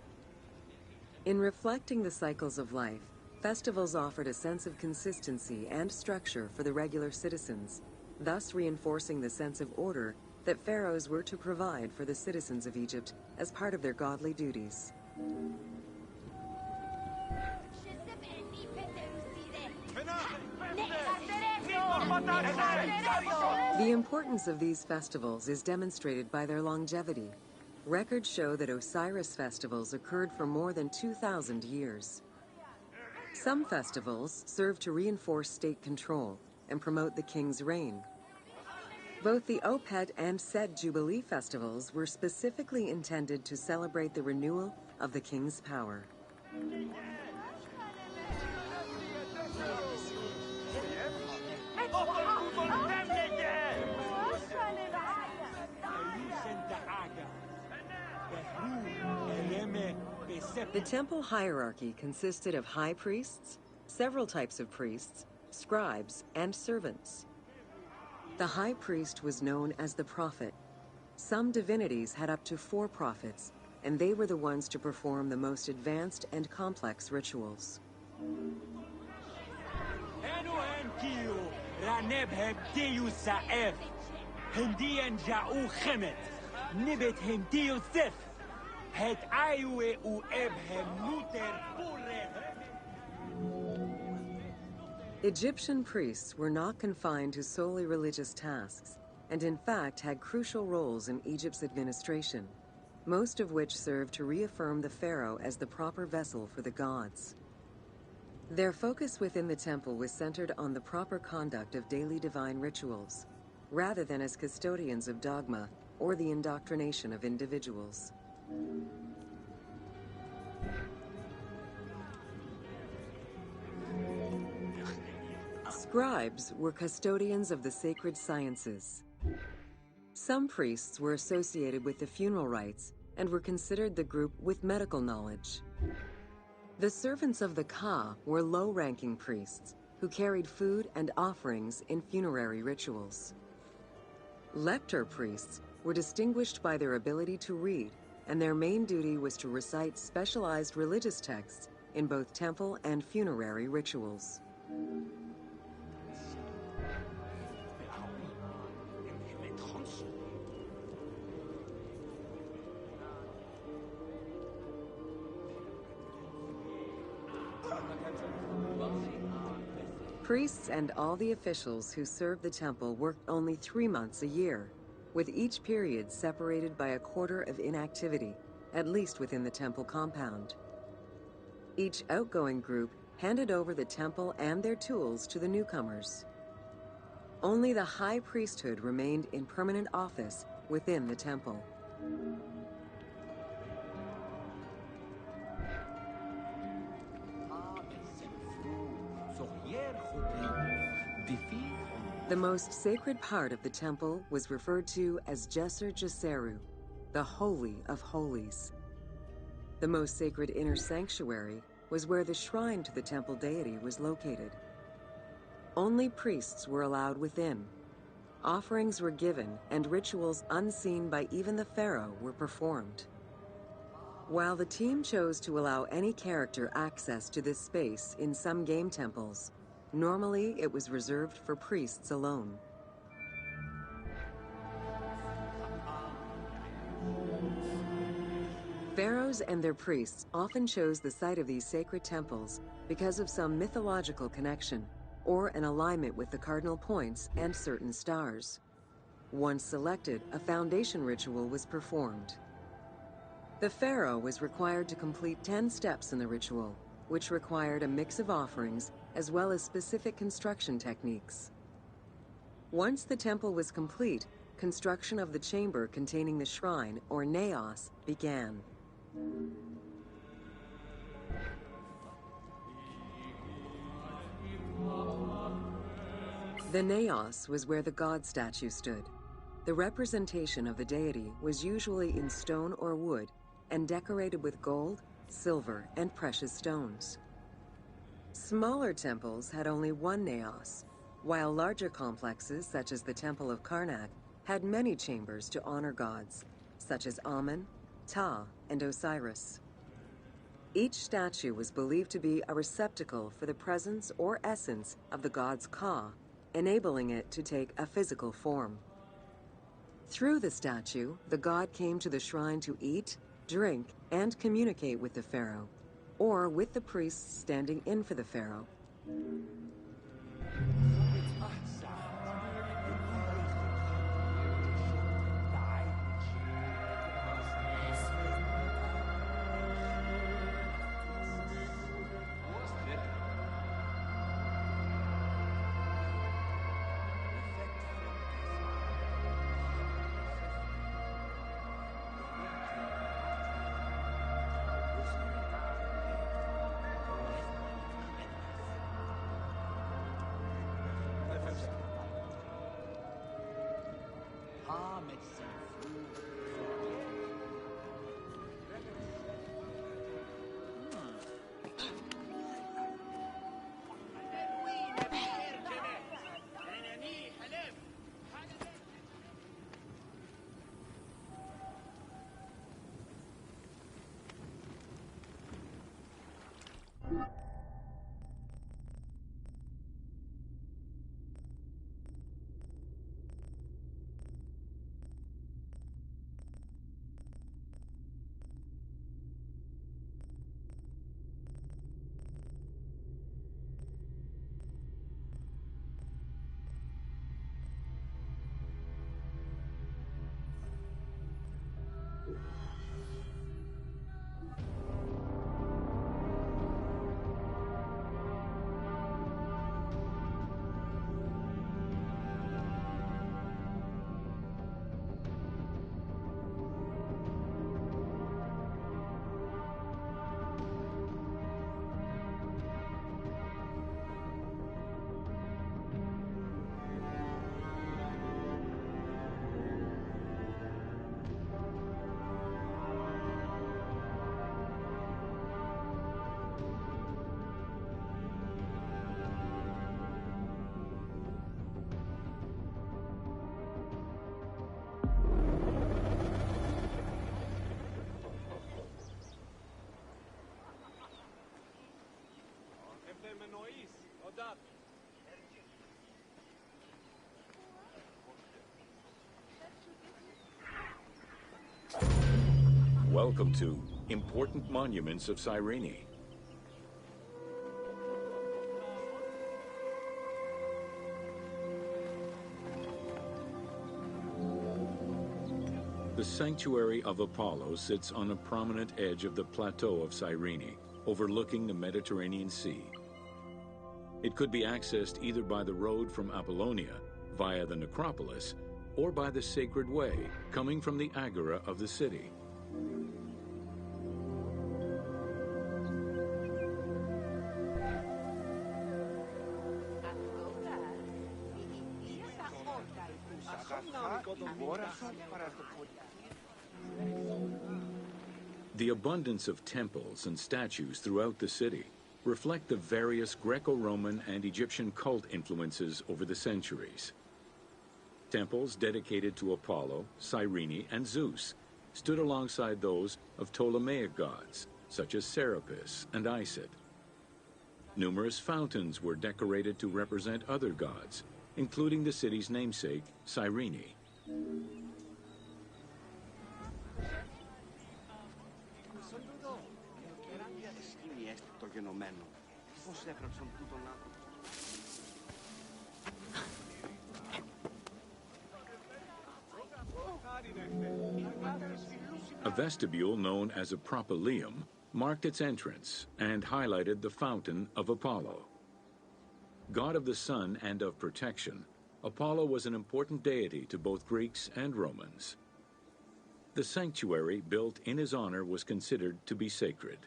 In reflecting the cycles of life, festivals offered a sense of consistency and structure for the regular citizens, thus reinforcing the sense of order that pharaohs were to provide for the citizens of Egypt as part of their godly duties. The importance of these festivals is demonstrated by their longevity. Records show that Osiris festivals occurred for more than 2,000 years. Some festivals serve to reinforce state control and promote the king's reign. Both the Opet and Sed Jubilee festivals were specifically intended to celebrate the renewal of the king's power. The temple hierarchy consisted of high priests, several types of priests, scribes, and servants. The high priest was known as the prophet. Some divinities had up to 4 prophets, and they were the ones to perform the most advanced and complex rituals. Egyptian priests were not confined to solely religious tasks, and in fact had crucial roles in Egypt's administration, most of which served to reaffirm the pharaoh as the proper vessel for the gods. Their focus within the temple was centered on the proper conduct of daily divine rituals, rather than as custodians of dogma or the indoctrination of individuals. Scribes were custodians of the sacred sciences. Some priests were associated with the funeral rites and were considered the group with medical knowledge. The servants of the Ka were low-ranking priests who carried food and offerings in funerary rituals. Lector priests were distinguished by their ability to read, and their main duty was to recite specialized religious texts in both temple and funerary rituals. Priests and all the officials who served the temple worked only 3 months a year, with each period separated by a quarter of inactivity, at least within the temple compound. Each outgoing group handed over the temple and their tools to the newcomers. Only the high priesthood remained in permanent office within the temple. The most sacred part of the temple was referred to as Jesser Jesseru, the Holy of Holies. The most sacred inner sanctuary was where the shrine to the temple deity was located. Only priests were allowed within. Offerings were given, and rituals unseen by even the pharaoh were performed. While the team chose to allow any character access to this space in some game temples, normally it was reserved for priests alone. Pharaohs and their priests often chose the site of these sacred temples because of some mythological connection or an alignment with the cardinal points and certain stars. Once selected, a foundation ritual was performed. The pharaoh was required to complete 10 steps in the ritual, which required a mix of offerings as well as specific construction techniques. Once the temple was complete, construction of the chamber containing the shrine, or naos, began. The naos was where the god statue stood. The representation of the deity was usually in stone or wood and decorated with gold, silver, and precious stones. Smaller temples had only one naos, while larger complexes, such as the Temple of Karnak, had many chambers to honor gods, such as Amun, Ptah, and Osiris. Each statue was believed to be a receptacle for the presence or essence of the god's Ka, enabling it to take a physical form. Through the statue, the god came to the shrine to eat, drink, and communicate with the pharaoh, or with the priests standing in for the pharaoh. Welcome to Important Monuments of Cyrene. The sanctuary of Apollo sits on a prominent edge of the plateau of Cyrene, overlooking the Mediterranean Sea. It could be accessed either by the road from Apollonia via the necropolis or by the sacred way coming from the agora of the city. The abundance of temples and statues throughout the city reflect the various Greco-Roman and Egyptian cult influences over the centuries. Temples dedicated to Apollo, Cyrene, and Zeus stood alongside those of Ptolemaic gods, such as Serapis and Isis. Numerous fountains were decorated to represent other gods, including the city's namesake, Cyrene. A vestibule known as a propylaeum marked its entrance and highlighted the fountain of Apollo. God of the sun and of protection, Apollo was an important deity to both Greeks and Romans. The sanctuary built in his honor was considered to be sacred.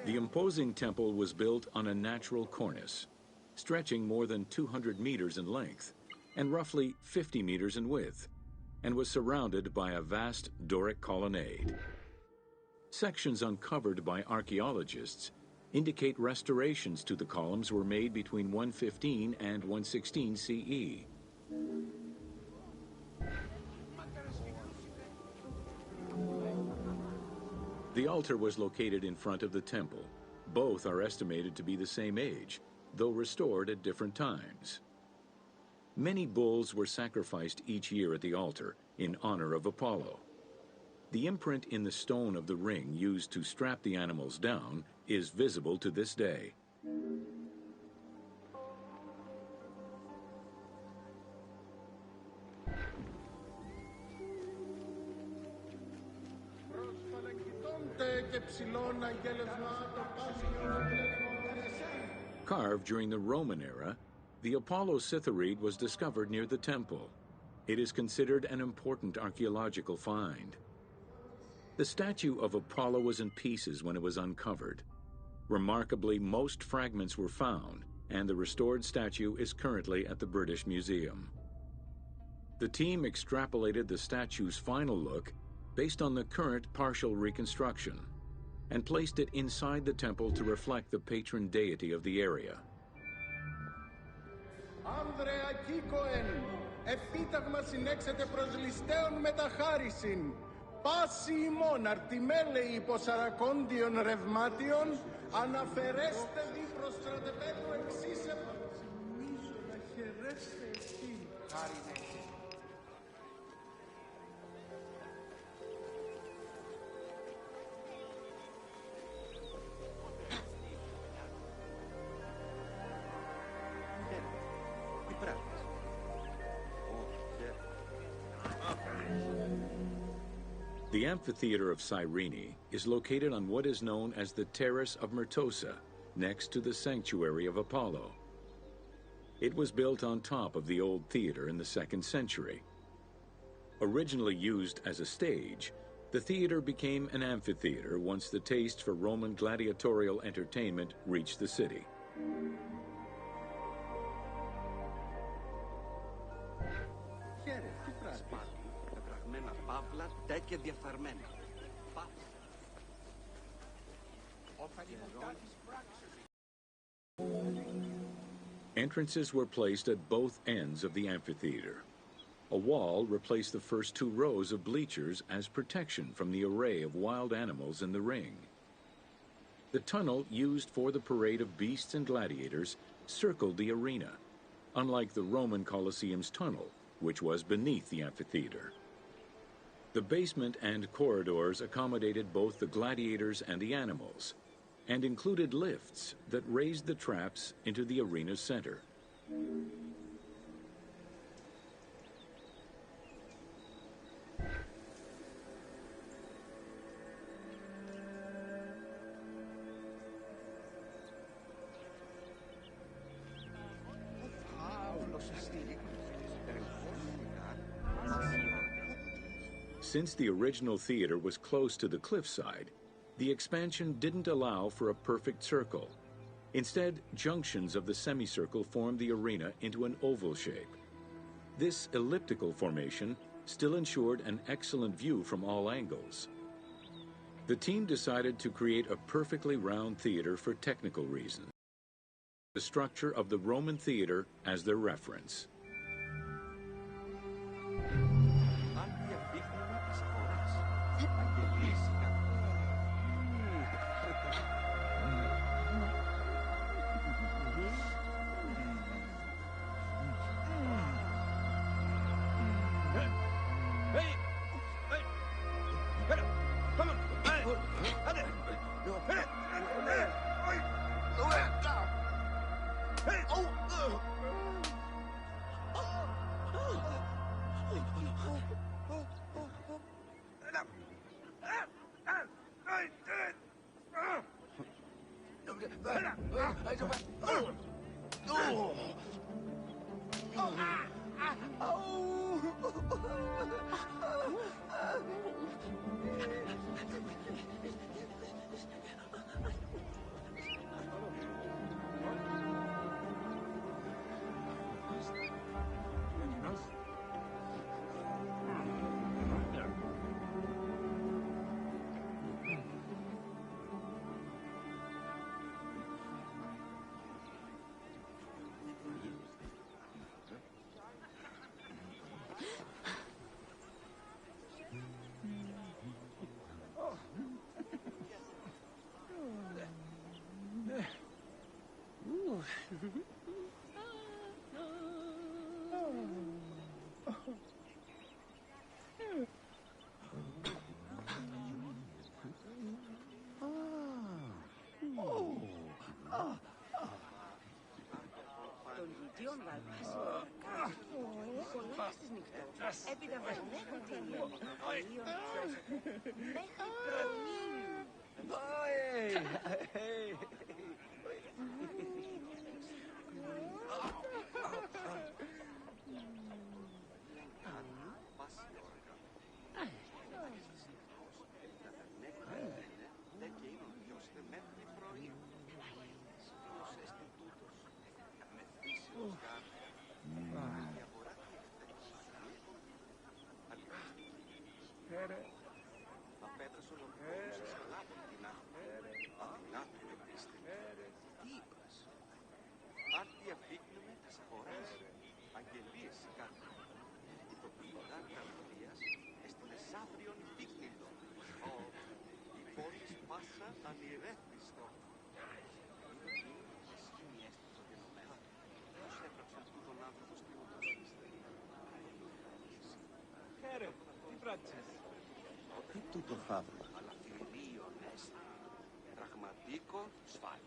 The imposing temple was built on a natural cornice, stretching more than 200 meters in length and roughly 50 meters in width, and was surrounded by a vast Doric colonnade. Sections uncovered by archaeologists indicate restorations to the columns were made between 115 and 116 CE. The altar was located in front of the temple. Both are estimated to be the same age, though restored at different times. Many bulls were sacrificed each year at the altar in honor of Apollo. The imprint in the stone of the ring used to strap the animals down is visible to this day. Carved during the Roman era, the Apollo citharide was discovered near the temple. It is considered an important archaeological find. The statue of Apollo was in pieces when it was uncovered. Remarkably, most fragments were found, and the restored statue is currently at the British Museum. The team extrapolated the statue's final look based on the current partial reconstruction and placed it inside the temple to reflect the patron deity of the area. Άνδρεα Κίκοεν, επίταγμα συνέξετε προς ληστέων μεταχάρισιν. Πάση ημών αρτιμέλεοι υποσαρακόντιων ρευμάτιων, αναφερέστε δι προς στρατεπέδου εξίσευ. Νομίζω να χαιρέστε εσύ. The amphitheater of Cyrene is located on what is known as the Terrace of Myrtosa, next to the sanctuary of Apollo. It was built on top of the old theater in the 2nd century. Originally used as a stage, the theater became an amphitheater once the taste for Roman gladiatorial entertainment reached the city. Entrances were placed at both ends of the amphitheater. A wall replaced the first 2 rows of bleachers as protection from the array of wild animals in the ring. The tunnel used for the parade of beasts and gladiators circled the arena, unlike the Roman Colosseum's tunnel, which was beneath the amphitheater. The basement and corridors accommodated both the gladiators and the animals, and included lifts that raised the traps into the arena's center. Since the original theater was close to the cliffside, the expansion didn't allow for a perfect circle. Instead, junctions of the semicircle formed the arena into an oval shape. This elliptical formation still ensured an excellent view from all angles. The team decided to create a perfectly round theater for technical reasons. The structure of the Roman theater as their reference. Έπειτα βρεθμέχουν την μέχρι προμήνου. Τι τούτο θαύμα. Πραγματικό σφάλμα.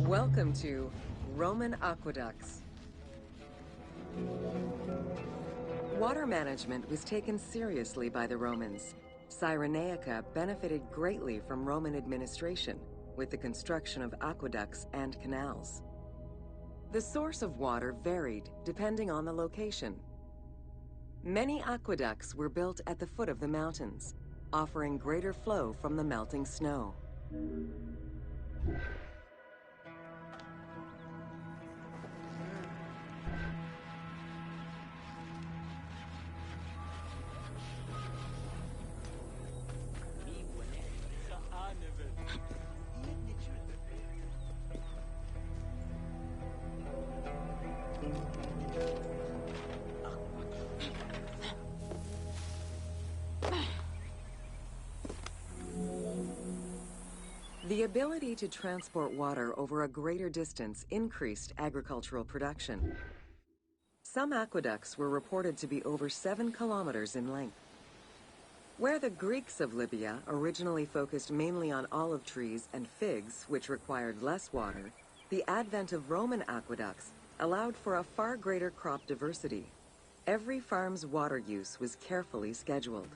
Welcome to Roman aqueducts. Water management was taken seriously by the Romans. Cyrenaica benefited greatly from Roman administration with the construction of aqueducts and canals. The source of water varied depending on the location. Many aqueducts were built at the foot of the mountains, offering greater flow from the melting snow. The ability to transport water over a greater distance increased agricultural production. Some aqueducts were reported to be over 7 kilometers in length. Where the Greeks of Libya originally focused mainly on olive trees and figs, which required less water, the advent of Roman aqueducts allowed for a far greater crop diversity. Every farm's water use was carefully scheduled.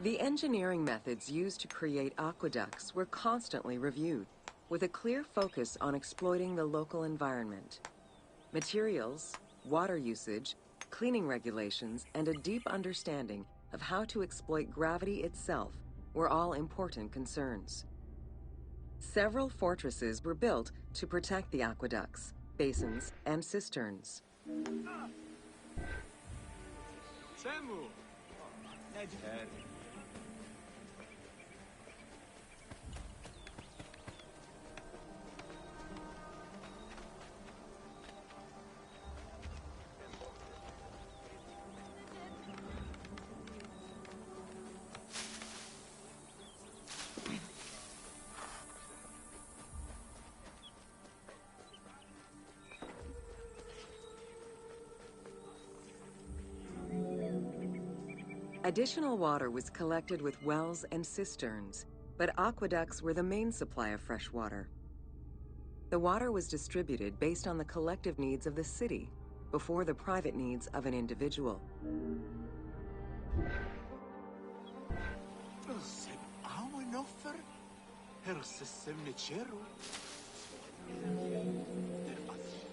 The engineering methods used to create aqueducts were constantly reviewed, with a clear focus on exploiting the local environment. Materials, water usage, cleaning regulations, and a deep understanding of how to exploit gravity itself were all important concerns. Several fortresses were built to protect the aqueducts, basins, and cisterns. Samu! Additional water was collected with wells and cisterns, but aqueducts were the main supply of fresh water. The water was distributed based on the collective needs of the city before the private needs of an individual.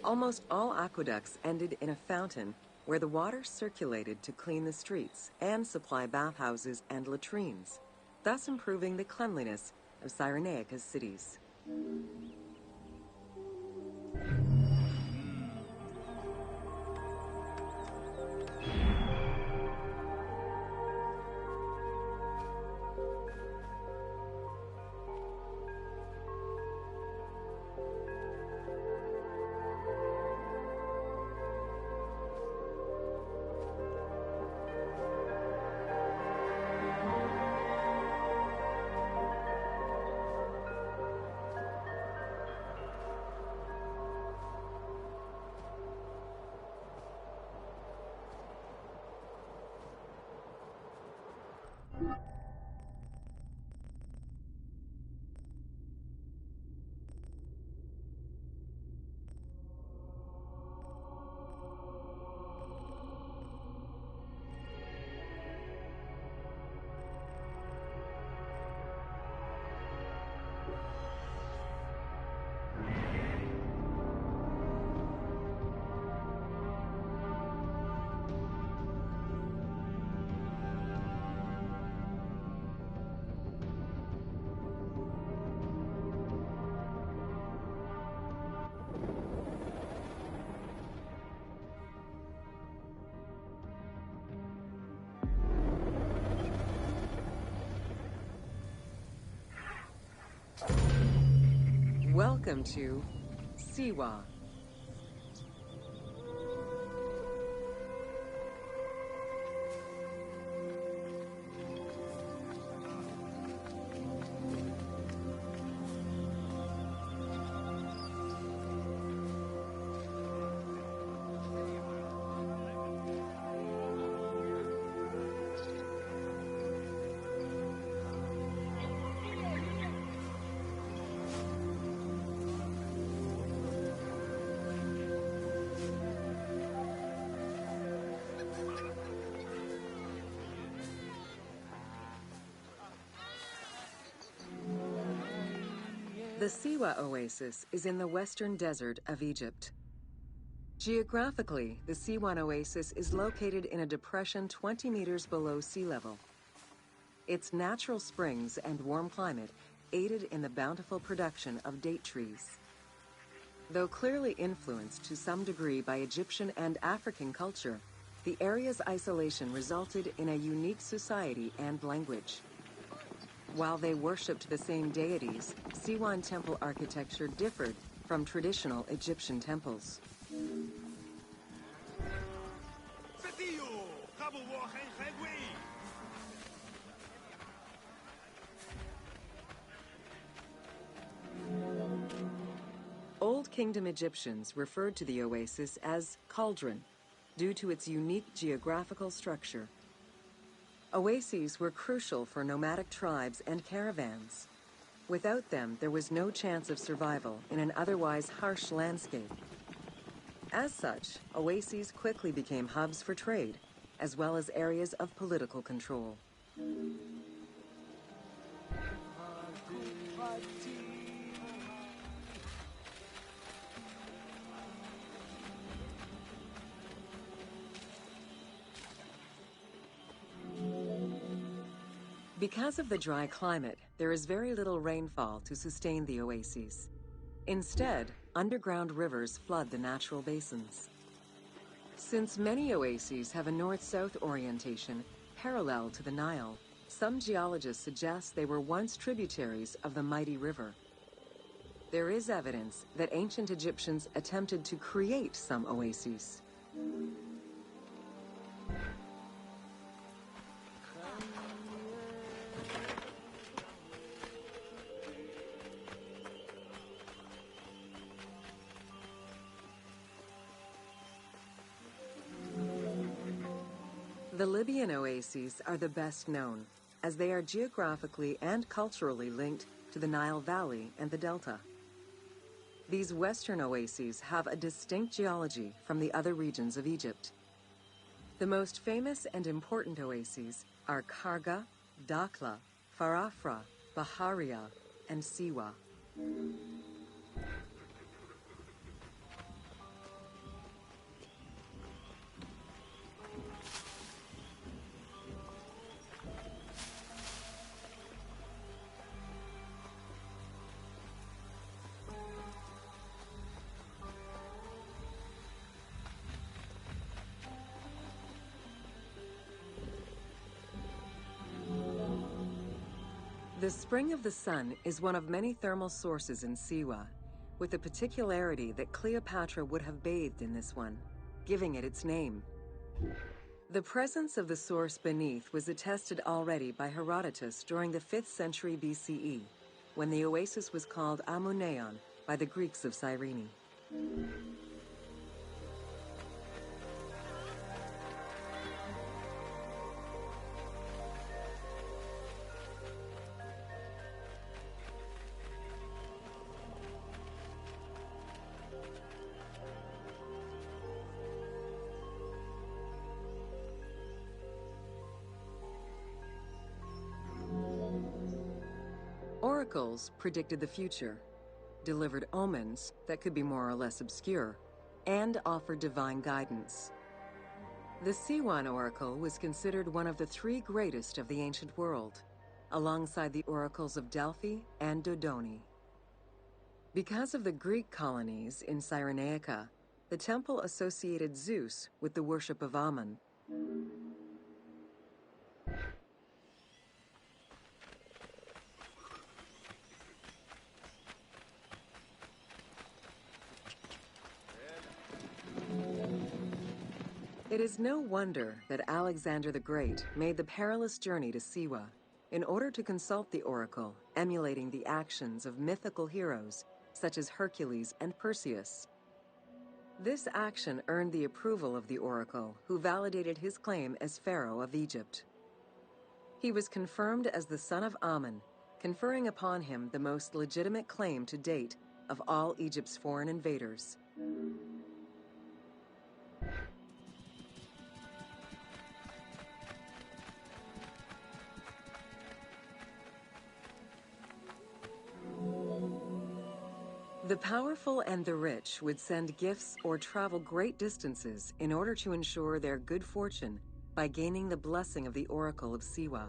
Almost all aqueducts ended in a fountain where the water circulated to clean the streets and supply bathhouses and latrines, thus improving the cleanliness of Cyrenaica's cities. Welcome to Siwa. The Siwa Oasis is in the western desert of Egypt. Geographically, the Siwan Oasis is located in a depression 20 meters below sea level. Its natural springs and warm climate aided in the bountiful production of date trees. Though clearly influenced to some degree by Egyptian and African culture, the area's isolation resulted in a unique society and language. While they worshipped the same deities, Siwan temple architecture differed from traditional Egyptian temples. Old Kingdom Egyptians referred to the oasis as cauldron, due to its unique geographical structure. Oases were crucial for nomadic tribes and caravans. Without them, there was no chance of survival in an otherwise harsh landscape. As such, oases quickly became hubs for trade, as well as areas of political control. Because of the dry climate, there is very little rainfall to sustain the oases. Instead, underground rivers flood the natural basins. Since many oases have a north-south orientation parallel to the Nile, some geologists suggest they were once tributaries of the mighty river. There is evidence that ancient Egyptians attempted to create some oases. The Libyan oases are the best known, as they are geographically and culturally linked to the Nile Valley and the Delta. These western oases have a distinct geology from the other regions of Egypt. The most famous and important oases are Karga, Dakhla, Farafra, Baharia, and Siwa. The Spring of the Sun is one of many thermal sources in Siwa, with the particularity that Cleopatra would have bathed in this one, giving it its name. The presence of the source beneath was attested already by Herodotus during the 5th century BCE, when the oasis was called Amuneion by the Greeks of Cyrene. Oracles predicted the future, delivered omens that could be more or less obscure, and offered divine guidance. The Siwan Oracle was considered one of the 3 greatest of the ancient world, alongside the oracles of Delphi and Dodoni. Because of the Greek colonies in Cyrenaica, the temple associated Zeus with the worship of Ammon. It is no wonder that Alexander the Great made the perilous journey to Siwa in order to consult the oracle, emulating the actions of mythical heroes such as Hercules and Perseus. This action earned the approval of the oracle, who validated his claim as Pharaoh of Egypt. He was confirmed as the son of Ammon, conferring upon him the most legitimate claim to date of all Egypt's foreign invaders. The powerful and the rich would send gifts or travel great distances in order to ensure their good fortune by gaining the blessing of the Oracle of Siwa.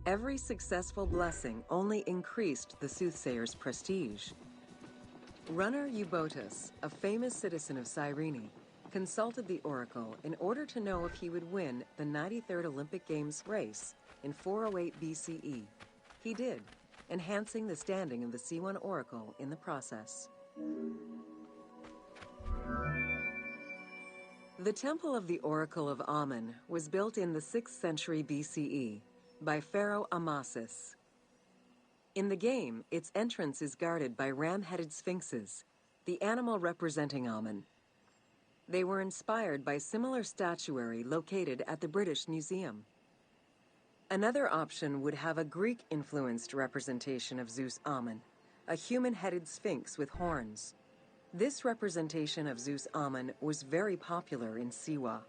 Every successful blessing only increased the soothsayer's prestige. Runner Eubotus, a famous citizen of Cyrene, consulted the oracle in order to know if he would win the 93rd Olympic Games race in 408 BCE. He did, enhancing the standing of the C1 oracle in the process. The Temple of the Oracle of Amun was built in the 6th century BCE by Pharaoh Amasis. In the game, its entrance is guarded by ram-headed sphinxes, the animal representing Amun. They were inspired by similar statuary located at the British Museum. Another option would have a Greek-influenced representation of Zeus Amun, a human-headed sphinx with horns. This representation of Zeus Amun was very popular in Siwa.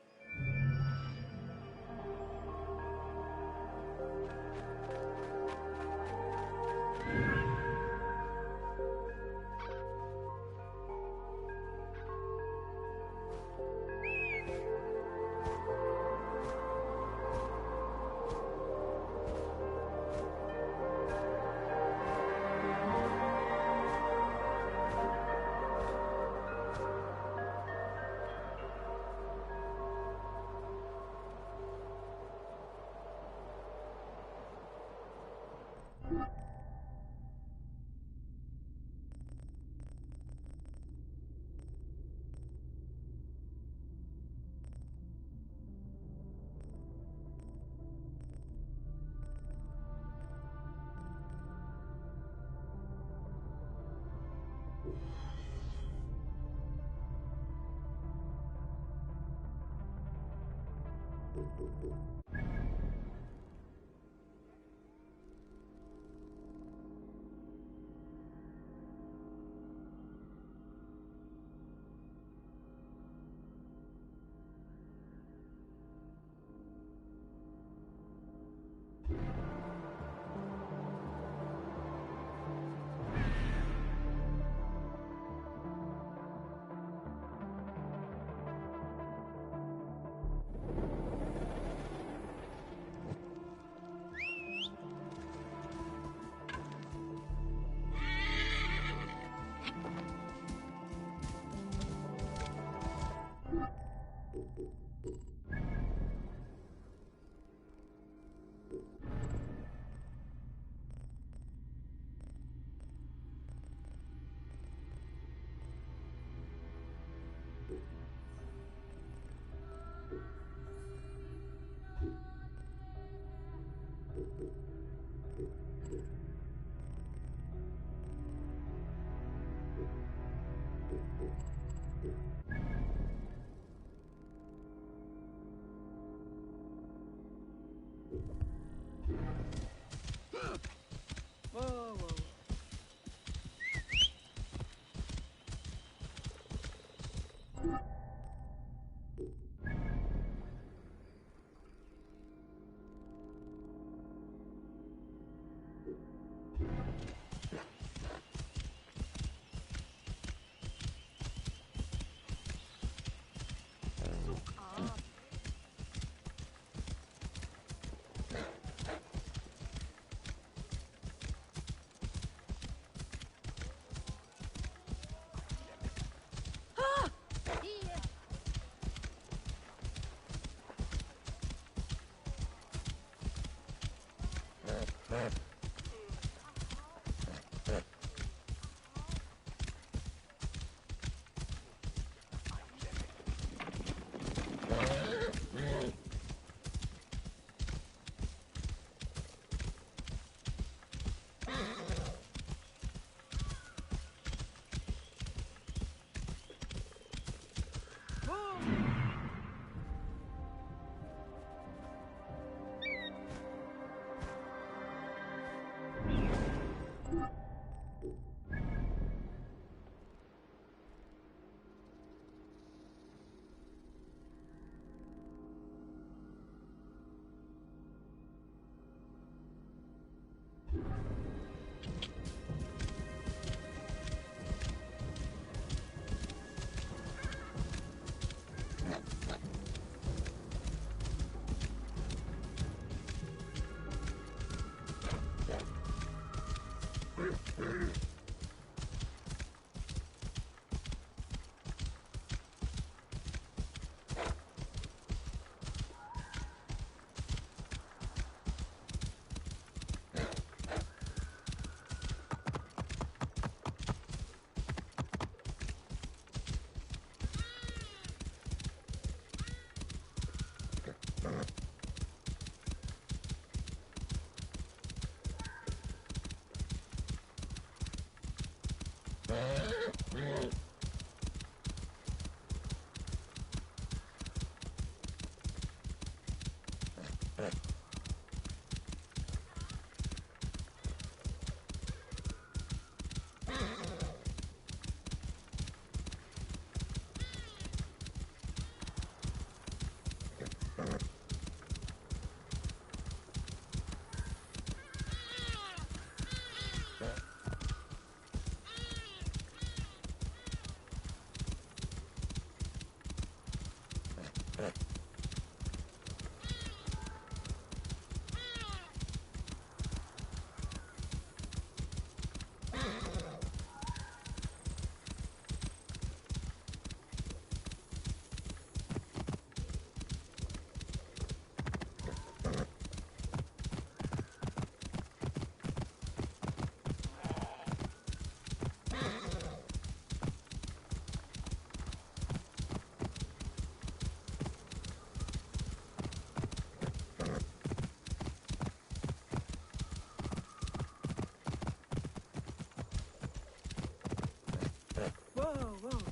Whoa, whoa.